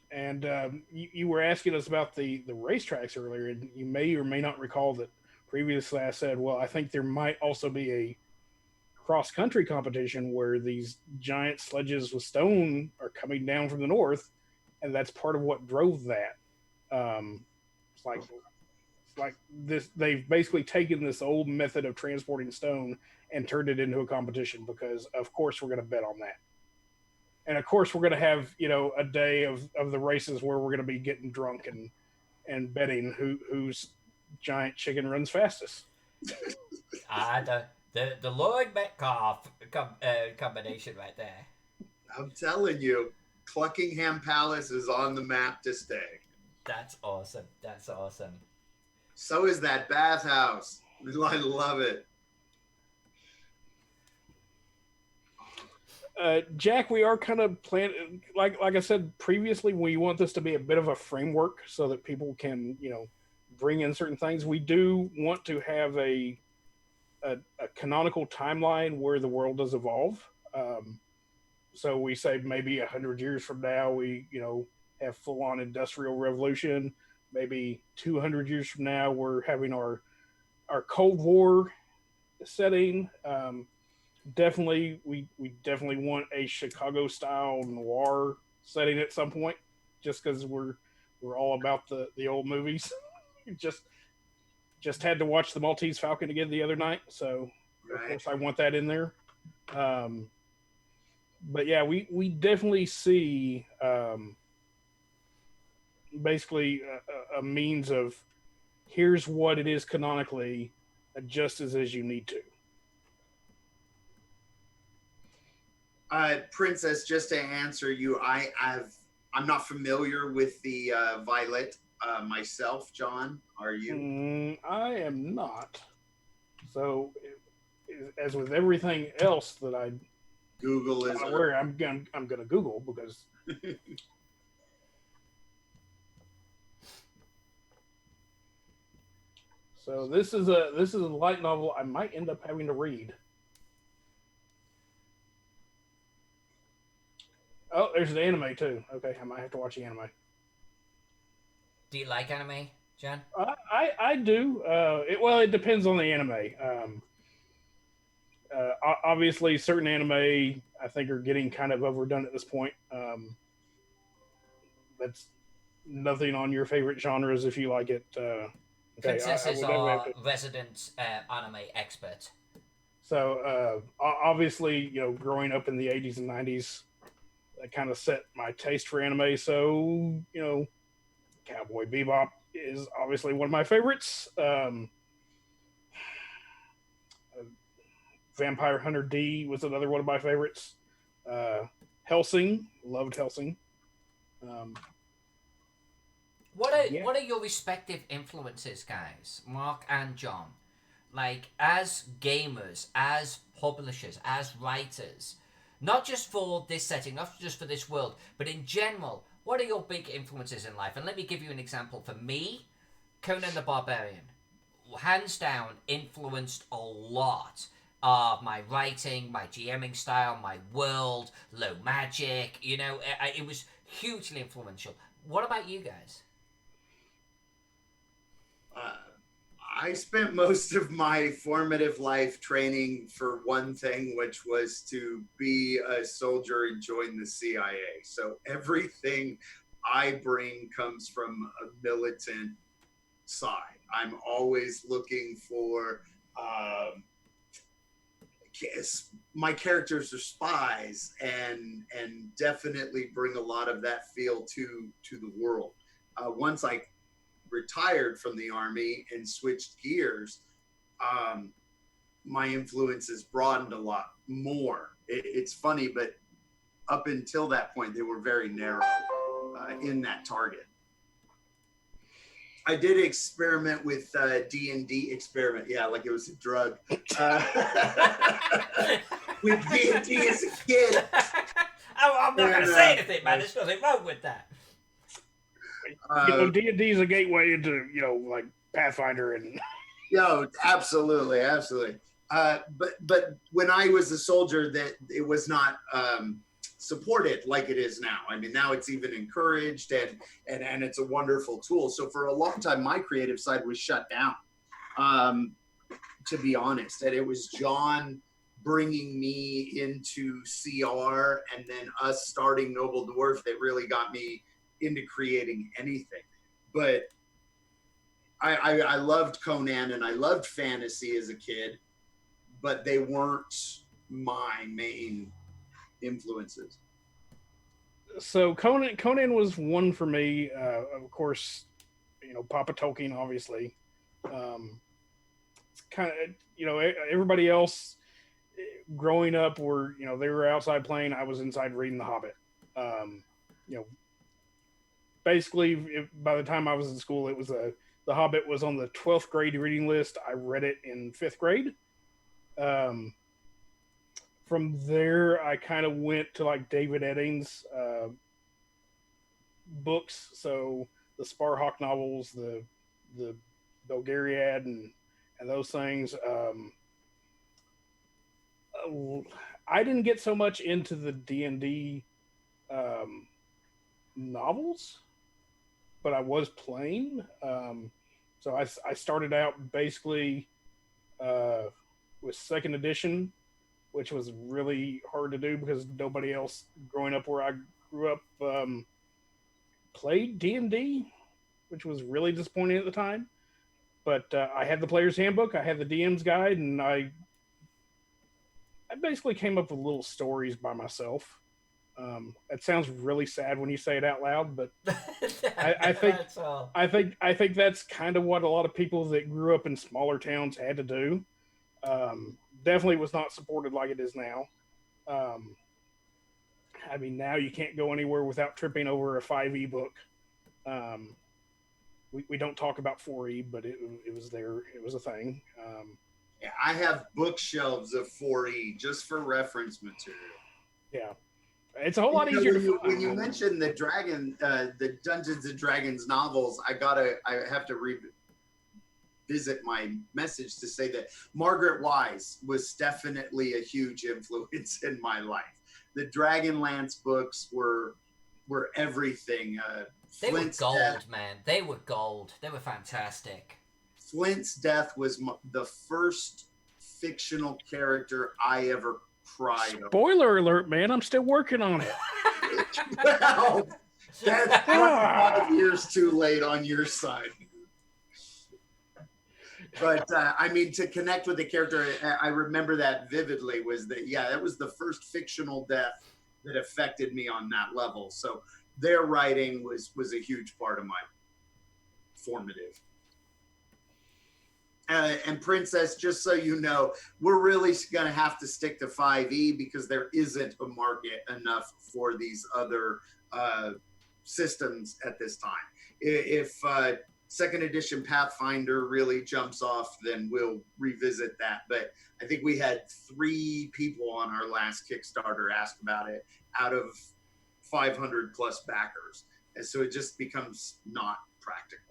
C: And you were asking us about the racetracks earlier, and you may or may not recall that previously I said, well, I think there might also be a cross-country competition where these giant sledges with stone are coming down from the north, and that's part of what drove that. It's like this. They've basically taken this old method of transporting stone and turned it into a competition because, of course, we're going to bet on that. And of course, we're going to have a day of the races where we're going to be getting drunk and betting whose giant chicken runs fastest.
A: The Lord Metcalf combination right there.
B: I'm telling you, Cluckingham Palace is on the map to stay.
A: That's awesome. That's awesome.
B: So is that bathhouse. I love it.
C: Jack, we are kind of planning, like I said previously, we want this to be a bit of a framework so that people can, bring in certain things. We do want to have a canonical timeline where the world does evolve. So we say maybe 100 years from now, we, have full-on industrial revolution. Maybe 200 years from now, we're having our Cold War setting. Definitely, we definitely want a Chicago-style noir setting at some point, just because we're all about the old movies. just had to watch the Maltese Falcon again the other night, so
B: right.
C: Of course I want that in there. But yeah, we definitely see basically a means of here's what it is canonically, adjust as you need to.
B: Princess, just to answer you, I'm not familiar with the Violet myself. John, are you?
C: I am not. So, as with everything else that I
B: Google is
C: where I'm gonna Google because. So this is a light novel I might end up having to read. Oh, there's an anime too. Okay, I might have to watch the anime.
A: Do you like anime, John?
C: I do. It depends on the anime. Obviously, certain anime I think are getting kind of overdone at this point. That's nothing on your favorite genres if you like it. Okay,
A: Princess
C: I
A: is
C: would definitely have
A: our
C: to.
A: resident anime expert.
C: So obviously, growing up in the '80s and '90s, that kind of set my taste for anime. So Cowboy Bebop is obviously one of my favorites. Vampire Hunter D was another one of my favorites. Helsing, loved Helsing. Um, yeah.
A: What are your respective influences, guys? Mark and John. Like as gamers, as publishers, as writers, not just for this setting, not just for this world, but in general, what are your big influences in life? And let me give you an example. For me, Conan the Barbarian, hands down, influenced a lot of my writing, my GMing style, my world, low magic. It was hugely influential. What about you guys?
B: Uh, I spent most of my formative life training for one thing, which was to be a soldier and join the CIA. So everything I bring comes from a militant side. I'm always looking for my characters are spies and definitely bring a lot of that feel to the world. Once I retired from the Army and switched gears, my influences broadened a lot more. It's funny, but up until that point, they were very narrow in that target. I did experiment with D&D experiment. Yeah, like it was a drug. With D&D as a kid.
A: I'm not going to say anything, man. There's nothing wrong with that.
C: D&D is a gateway into, like Pathfinder and...
B: Absolutely. But when I was a soldier, that it was not supported like it is now. I mean, now it's even encouraged and it's a wonderful tool. So for a long time, my creative side was shut down, to be honest. And it was John bringing me into CR and then us starting Noble Dwarf that really got me into creating anything. But I loved Conan and I loved fantasy as a kid, but they weren't my main influences.
C: So Conan was one for me. Of course, Papa Tolkien, obviously. It's kind of, everybody else growing up were, they were outside playing. I was inside reading The Hobbit. Basically, by the time I was in school, it was The Hobbit was on the 12th grade reading list. I read it in 5th grade. From there, I kind of went to like David Eddings' books. So the Sparhawk novels, the Belgariad and those things. I didn't get so much into the D&D novels, but I was playing. So I started out basically with 2nd edition, which was really hard to do because nobody else growing up where I grew up played D&D, which was really disappointing at the time. But I had the player's handbook, I had the DM's guide, and I basically came up with little stories by myself. It sounds really sad when you say it out loud, but I think that's kind of what a lot of people that grew up in smaller towns had to do. Definitely was not supported like it is now. I mean, now you can't go anywhere without tripping over a 5e book. We don't talk about 4e, but it was there. It was a thing.
B: Yeah, I have bookshelves of 4e just for reference material.
C: Yeah. It's a whole lot easier to find.
B: When you mentioned the Dungeons and Dragons novels, I have to visit my message to say that Margaret Wise was definitely a huge influence in my life. The Dragonlance books were everything.
A: They were
B: Flint's
A: gold,
B: death,
A: man. They were gold. They were fantastic.
B: Flint's death was the first fictional character I ever cried over.
C: Spoiler alert, man! I'm still working on it.
B: Well, that's 5 years too late on your side. But I mean, to connect with the character, I remember that vividly. That was the first fictional death that affected me on that level. So their writing was a huge part of my formative. And Princess, just so you know, we're really going to have to stick to 5e because there isn't a market enough for these other systems at this time. If second edition Pathfinder really jumps off, then we'll revisit that. But I think we had 3 people on our last Kickstarter ask about it out of 500 plus backers. And so it just becomes not practical.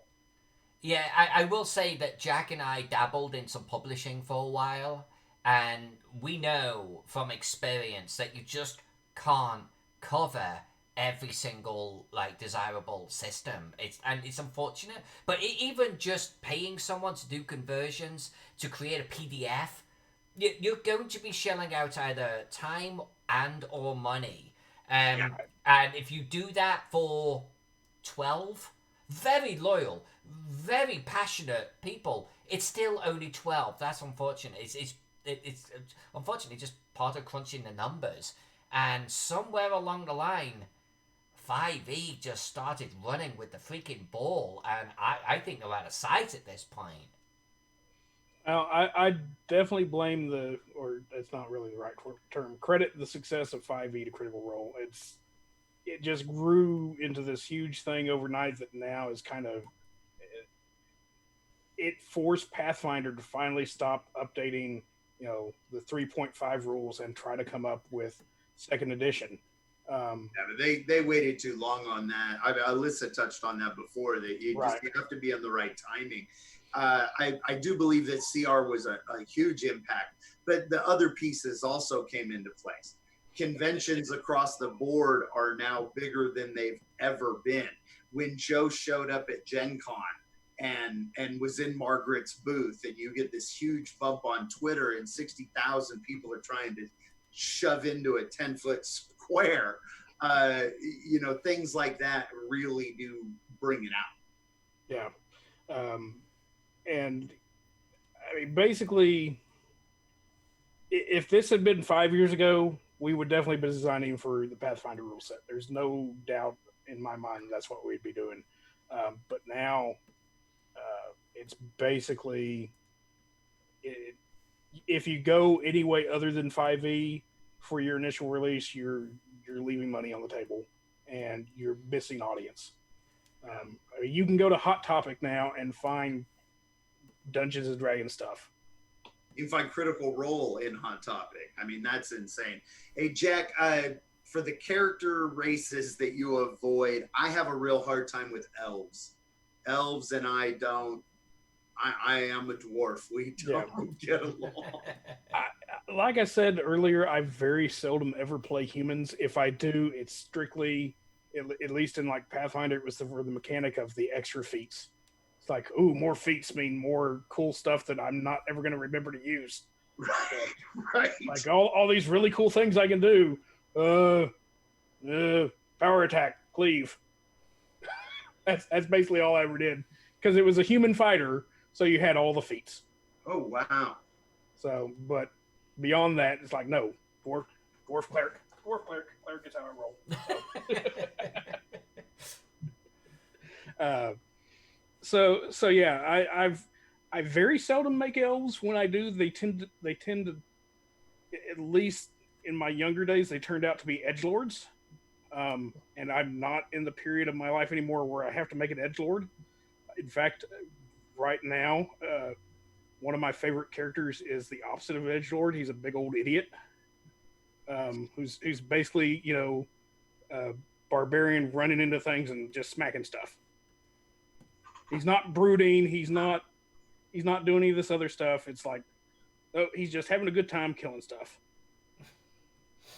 A: Yeah, I will say that Jack and I dabbled in some publishing for a while, and we know from experience that you just can't cover every single desirable system. It's unfortunate, but even just paying someone to do conversions to create a PDF, you're going to be shelling out either time and or money. And if you do that for 12 very loyal, very passionate people, it's still only 12. That's unfortunate. It's unfortunately just part of crunching the numbers. And somewhere along the line, 5e just started running with the freaking ball, and I think they're out of sight at this point.
C: Well, I definitely blame or it's not really the right term, credit the success of 5e to Critical Role. It just grew into this huge thing overnight that now is kind of, it forced Pathfinder to finally stop updating, the 3.5 rules and try to come up with second edition.
B: But they waited too long on that. Alyssa touched on that before, that you have to be on the right timing. I do believe that CR was a huge impact, but the other pieces also came into place. Conventions across the board are now bigger than they've ever been. When Joe showed up at Gen Con and was in Margaret's booth, and you get this huge bump on Twitter and 60,000 people are trying to shove into a 10-foot square, things like that really do bring it out.
C: Yeah. And I mean, basically, if this had been 5 years ago, we would definitely be designing for the Pathfinder rule set. There's no doubt in my mind that's what we'd be doing. But now, it's basically, if you go any way other than 5e for your initial release, you're leaving money on the table and you're missing audience. You can go to Hot Topic now and find Dungeons and Dragons stuff.
B: You can find Critical Role in Hot Topic. I mean, that's insane. Hey, Jack, for the character races that you avoid, I have a real hard time with elves. Elves and I am a dwarf. We don't get along.
C: Like I said earlier, I very seldom ever play humans. If I do, it's strictly, at least in Pathfinder, it was for the mechanic of the extra feats. It's like, ooh, more feats mean more cool stuff that I'm not ever going to remember to use.
B: Right.
C: Like all these really cool things I can do. Power attack, cleave. That's basically all I ever did. Because it was a human fighter, so you had all the feats.
B: Oh, wow.
C: So, but beyond that, it's like, no, dwarf cleric. Cleric is how I roll. So yeah, I very seldom make elves. When I do, they tend to, at least in my younger days, they turned out to be edgelords. And I'm not in the period of my life anymore where I have to make an edgelord. In fact, right now, one of my favorite characters is the opposite of edgelord. He's a big old idiot, who's basically, barbarian running into things and just smacking stuff. He's not brooding. He's not, He's not doing any of this other stuff. It's like, oh, he's just having a good time killing stuff.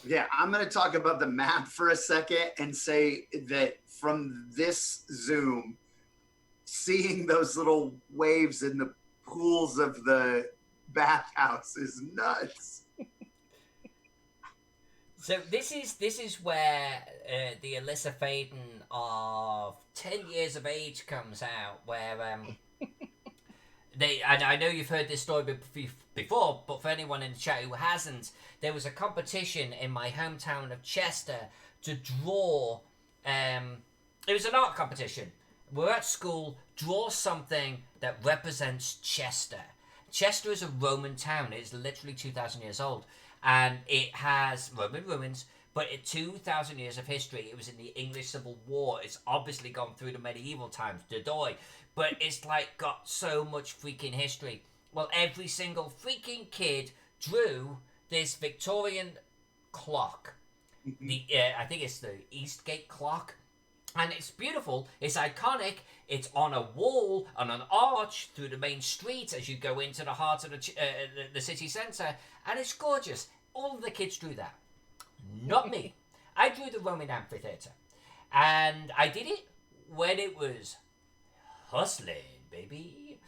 B: Yeah, I'm going to talk about the map for a second and say that from this zoom, seeing those little waves in the pools of the bathhouse is nuts.
A: So this is where the Alyssa Faden of 10 years of age comes out, where and I know you've heard this story before, but for anyone in the chat who hasn't, there was a competition in my hometown of Chester to draw. It was an art competition. We're at school, draw something that represents Chester. Chester is a Roman town. It's literally 2,000 years old. And it has Roman ruins, but it's 2,000 years of history. It was in the English Civil War. It's obviously gone through the medieval times, Dodoy. But it's like got so much freaking history. Well, every single freaking kid drew this Victorian clock. I think it's the Eastgate clock. And it's beautiful, it's iconic, it's on a wall, on an arch through the main street as you go into the heart of the city centre, and it's gorgeous. All of the kids drew that. Not me. I drew the Roman amphitheatre. And I did it when it was hustling, baby.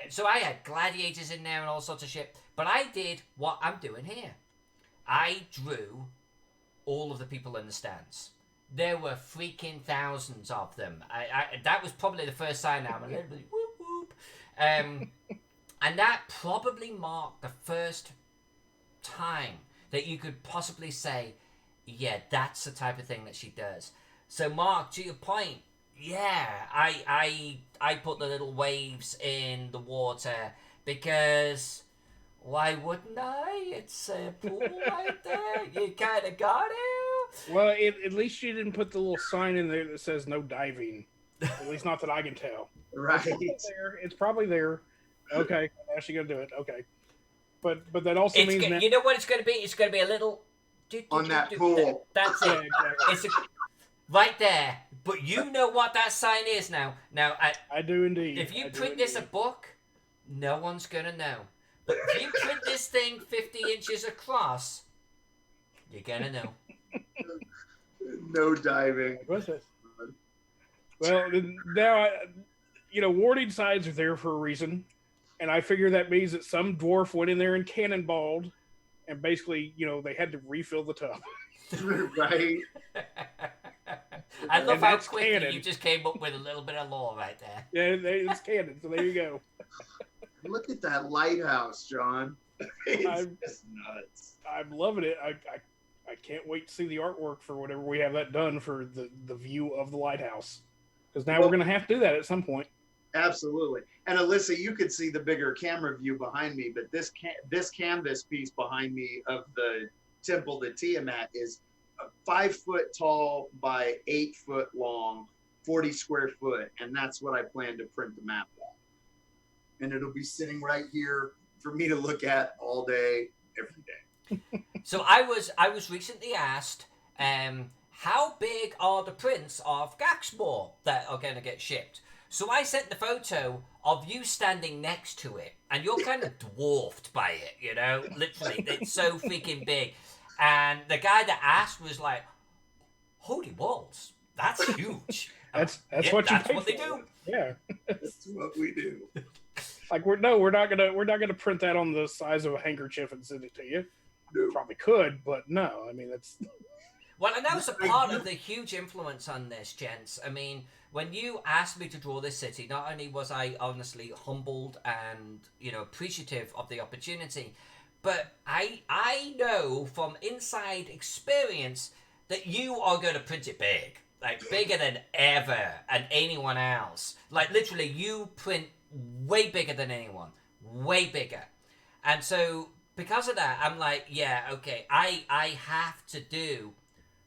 A: So I had gladiators in there and all sorts of shit, but I did what I'm doing here. I drew all of the people in the stands. There were freaking thousands of them. That was probably the first sign I'm a little bit whoop whoop. And that probably marked the first time that you could possibly say, yeah, that's the type of thing that she does. So Mark, to your point, yeah, I put the little waves in the water because why wouldn't I? It's a pool right there. You kind of got it.
C: Well, at least you didn't put the little sign in there that says no diving. At least not that I can tell.
B: Right.
C: It's probably there. Okay, now she's gonna do it. Okay, but that also means
A: now, you know what it's gonna be? It's gonna be a little
B: on that pool.
A: That's it.
C: Yeah, exactly.
A: It's right there. But you know what that sign is now. Now
C: I do indeed.
A: If you print this a book, no one's gonna know. But if you print this thing 50 inches across, you're gonna know.
B: No diving.
C: What's this? Well, now, warding signs are there for a reason. And I figure that means that some dwarf went in there and cannonballed. And basically, they had to refill the tub.
B: Right.
A: I love how quickly you just came up with a little bit of lore right there.
C: Yeah, it's canon. So there you go.
B: Look at that lighthouse, John. It's just nuts.
C: I'm loving it. I can't wait to see the artwork for whatever we have that done for the view of the lighthouse. Because now we're going to have to do that at some point.
B: Absolutely. And Alyssa, you could see the bigger camera view behind me, but this canvas piece behind me of the temple to Tiamat is 5 foot tall by 8 foot long, 40 square foot. And that's what I plan to print the map on. And it'll be sitting right here for me to look at all day, every day.
A: So I was recently asked, how big are the prints of Gaxmore that are going to get shipped? So I sent the photo of you standing next to it, and you're kind of dwarfed by it, literally. It's so freaking big. And the guy that asked was like, holy balls, that's huge.
C: That's what they do. Yeah.
B: That's what we do.
C: Like we're not gonna print that on the size of a handkerchief and send it to you. No. Probably could, but no. I mean, that's.
A: Well, and that was a part of the huge influence on this, gents. I mean, when you asked me to draw this city, not only was I honestly humbled and appreciative of the opportunity, but I know from inside experience that you are going to print it big, like bigger than ever and anyone else. Like literally, you print way bigger than anyone, way bigger, and so. Because of that, I'm like, yeah, okay, I have to do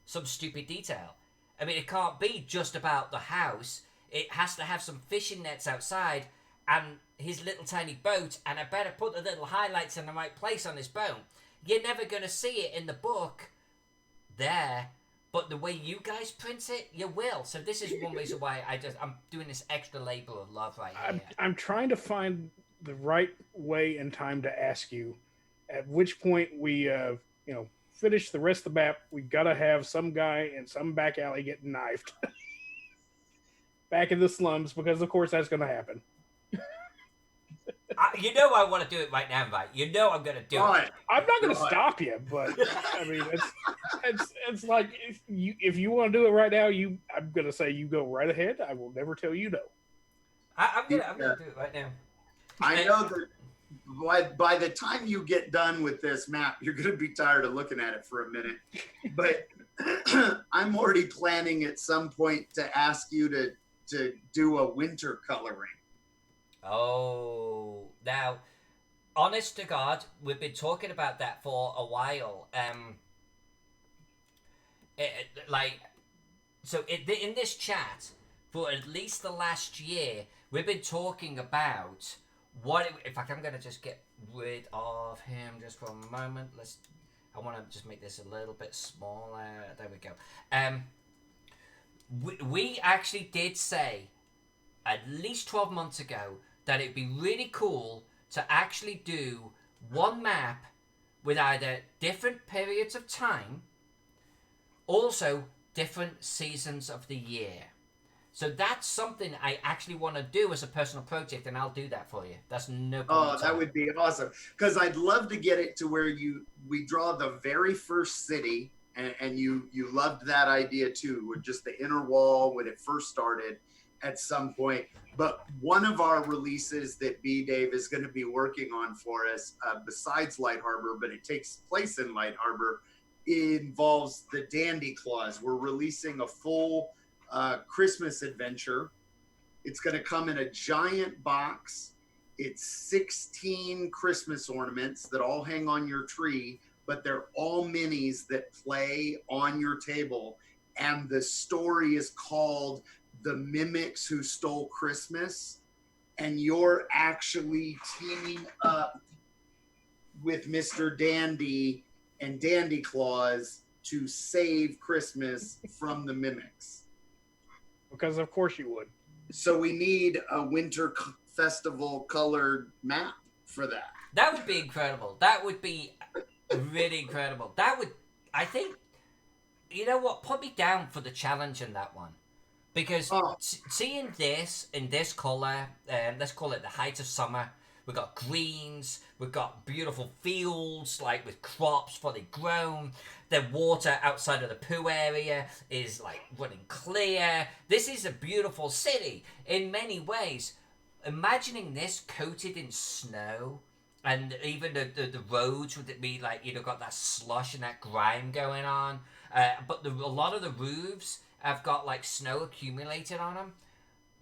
A: some stupid detail. I mean, it can't be just about the house. It has to have some fishing nets outside and his little tiny boat, and I better put the little highlights in the right place on his boat. You're never going to see it in the book there, but the way you guys print it, you will. So this is one reason why I'm doing this extra labor of love right here.
C: I'm trying to find the right way and time to ask you, at which point we finish the rest of the map. We gotta have some guy in some back alley getting knifed back in the slums, because of course that's gonna happen.
A: You know I want to do it right now, right? You know I'm going to do it.
C: I'm not going to stop you, but I mean, it's like if you want to do it right now, I'm going to say you go right ahead. I will never tell you no.
A: I'm gonna do it right now.
B: I know that by the time you get done with this map, you're going to be tired of looking at it for a minute. But I'm already planning at some point to ask you to do a winter coloring.
A: Oh, now, honest to God, we've been talking about that for a while. In this chat, for at least the last year, we've been talking about in fact, I'm going to just get rid of him just for a moment. I want to just make this a little bit smaller. There we go. We actually did say, at least 12 months ago, that it'd be really cool to actually do one map with either different periods of time, also different seasons of the year. So that's something I actually want to do as a personal project, and I'll do that for you. That's no problem.
B: Oh, that would be awesome. Because I'd love to get it to where we draw the very first city, and you loved that idea too, with just the inner wall when it first started at some point. But one of our releases that B-Dave is going to be working on for us, besides Lightharbor, but it takes place in Lightharbor, involves the Dandy Clause. We're releasing a full Christmas adventure. It's going to come in a giant box. It's 16 Christmas ornaments that all hang on your tree, but they're all minis that play on your table. And the story is called The Mimics Who Stole Christmas, and you're actually teaming up with Mr. Dandy and Dandy Claus to save Christmas from the mimics.
C: Because of course you would.
B: So we need a winter festival colored map for that.
A: That would be incredible. That would be really incredible. That would, I think, you know what, put me down for the challenge in that one. Because seeing this in this colour, let's call it the height of summer, we've got greens, we've got beautiful fields, like with crops fully grown, the water outside of the poo area is like running clear. This is a beautiful city in many ways. Imagining this coated in snow, and even the roads would be like, got that slush and that grime going on, but a lot of the roofs have got like snow accumulated on them.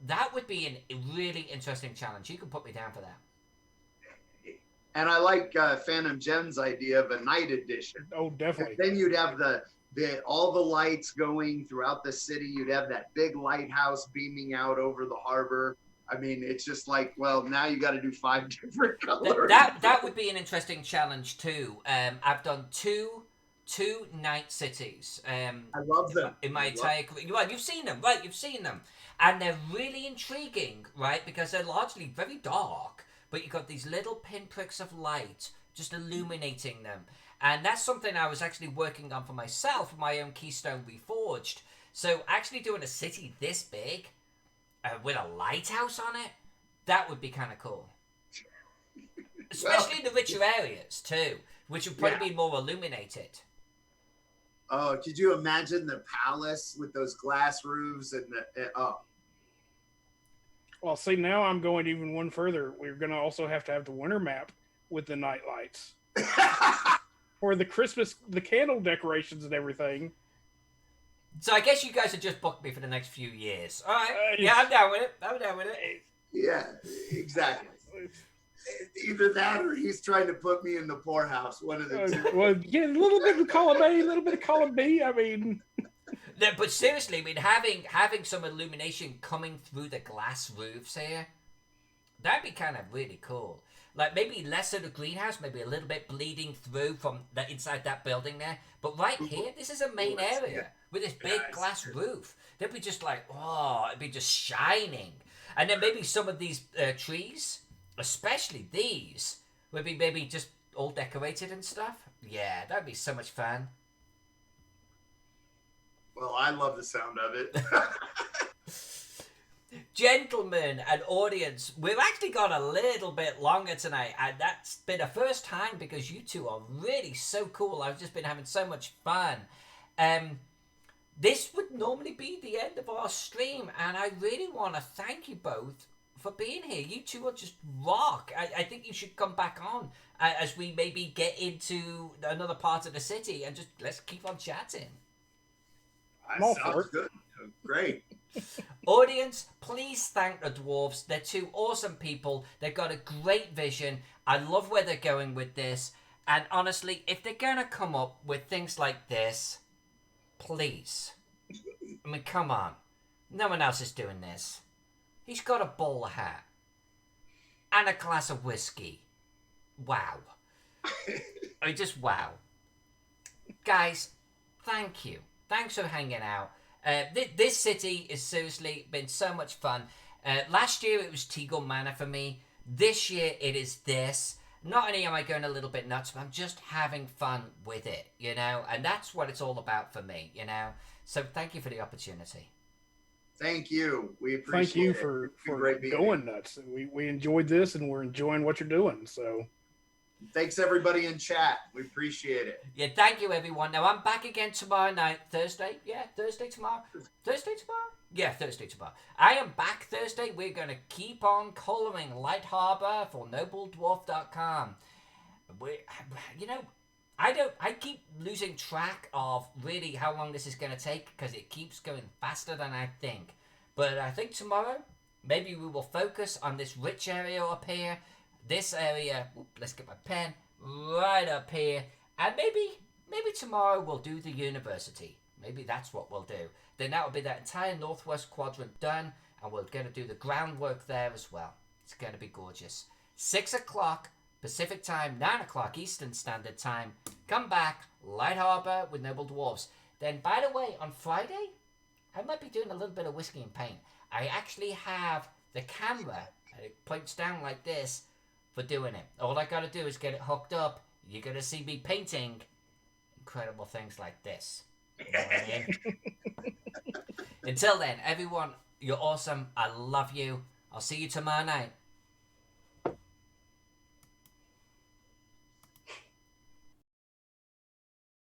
A: That would be a really interesting challenge. You can put me down for that.
B: And I like Phantom Jen's idea of a night edition.
C: Oh, definitely.
B: And then you'd have all the lights going throughout the city. You'd have that big lighthouse beaming out over the harbor. I mean, it's just like, well, now you got to do 5 different colors.
A: That would be an interesting challenge too. I've done two night cities.
B: I love them.
A: In my entire career. Well, you've seen them, right? You've seen them. And they're really intriguing, right? Because they're largely very dark, but you've got these little pinpricks of light just illuminating them. And that's something I was actually working on for myself, for my own Keystone Reforged. So actually doing a city this big with a lighthouse on it, that would be kind of cool. Especially in the richer areas too, which would probably be more illuminated.
B: Oh, could you imagine the palace with those glass roofs and
C: Well, see, now I'm going even one further. We're going to also have to have the winter map with the night lights. For the Christmas, the candle decorations and everything.
A: So I guess you guys have just booked me for the next few years. All right. Yeah, I'm down with it.
B: Yeah, exactly. Either that or he's trying to put me in the poorhouse. One of the two.
C: Well, yeah, a little bit of column A, a little bit of column B. I mean...
A: No, but seriously, I mean, having some illumination coming through the glass roofs here, that'd be kind of really cool. Like maybe less of the greenhouse, maybe a little bit bleeding through from the inside that building there. But right here, this is a main area with this big
B: Yeah,
A: glass roof. They'd be just like, oh, it'd be just shining. And then maybe some of these trees, especially these, would be maybe just all decorated and stuff. Yeah, that'd be so much fun.
B: Well, I love the sound of it.
A: Gentlemen and audience, we've actually gone a little bit longer tonight, and that's been a first time because you two are really so cool. I've just been having so much fun. This would normally be the end of our stream, and I really want to thank you both for being here. You two are just rock. I think you should come back on as we maybe get into another part of the city and just let's keep on chatting.
C: all
B: Sounds
C: for it.
B: good. Great.
A: Audience, please thank the dwarves. They're two awesome people. They've got a great vision. I love where they're going with this. And honestly, if they're going to come up with things like this, please. I mean, come on. No one else is doing this. He's got a bowler hat. And a glass of whiskey. Wow. I mean, just wow. Guys, thank you. Thanks for hanging out. This city has seriously been so much fun. Last year it was Teagle Manor for me. This year it is this. Not only am I going a little bit nuts, but I'm just having fun with it, you know? And that's what it's all about for me, you know? So thank you for the opportunity.
B: Thank you. We appreciate
C: Thank you
B: it.
C: for
B: Great being
C: going nuts. We enjoyed this, and we're enjoying what you're doing. So
B: Thanks everybody in chat. We appreciate it.
A: Yeah, thank you everyone. Now I'm back again tomorrow night. Thursday? Yeah, Thursday tomorrow. Thursday tomorrow? Yeah, Thursday tomorrow. I am back Thursday. We're going to keep on coloring Lightharbor for nobledwarf.com. You know, I keep losing track of really how long this is going to take because it keeps going faster than I think. But I think tomorrow, maybe we will focus on this rich area up here. This area, let's get my pen, right up here. And maybe tomorrow we'll do the university. Maybe that's what we'll do. Then that will be that entire northwest quadrant done. And we're going to do the groundwork there as well. It's going to be gorgeous. 6 o'clock Pacific time, 9 o'clock Eastern Standard Time. Come back, Lightharbor with Noble Dwarves. Then, by the way, on Friday, I might be doing a little bit of whiskey and paint. I actually have the camera, and it points down like this, for doing it. All I gotta do is get it hooked up. You're gonna see me painting incredible things like this. You know what I mean? Until then, everyone, you're awesome. I love you. I'll see you tomorrow night.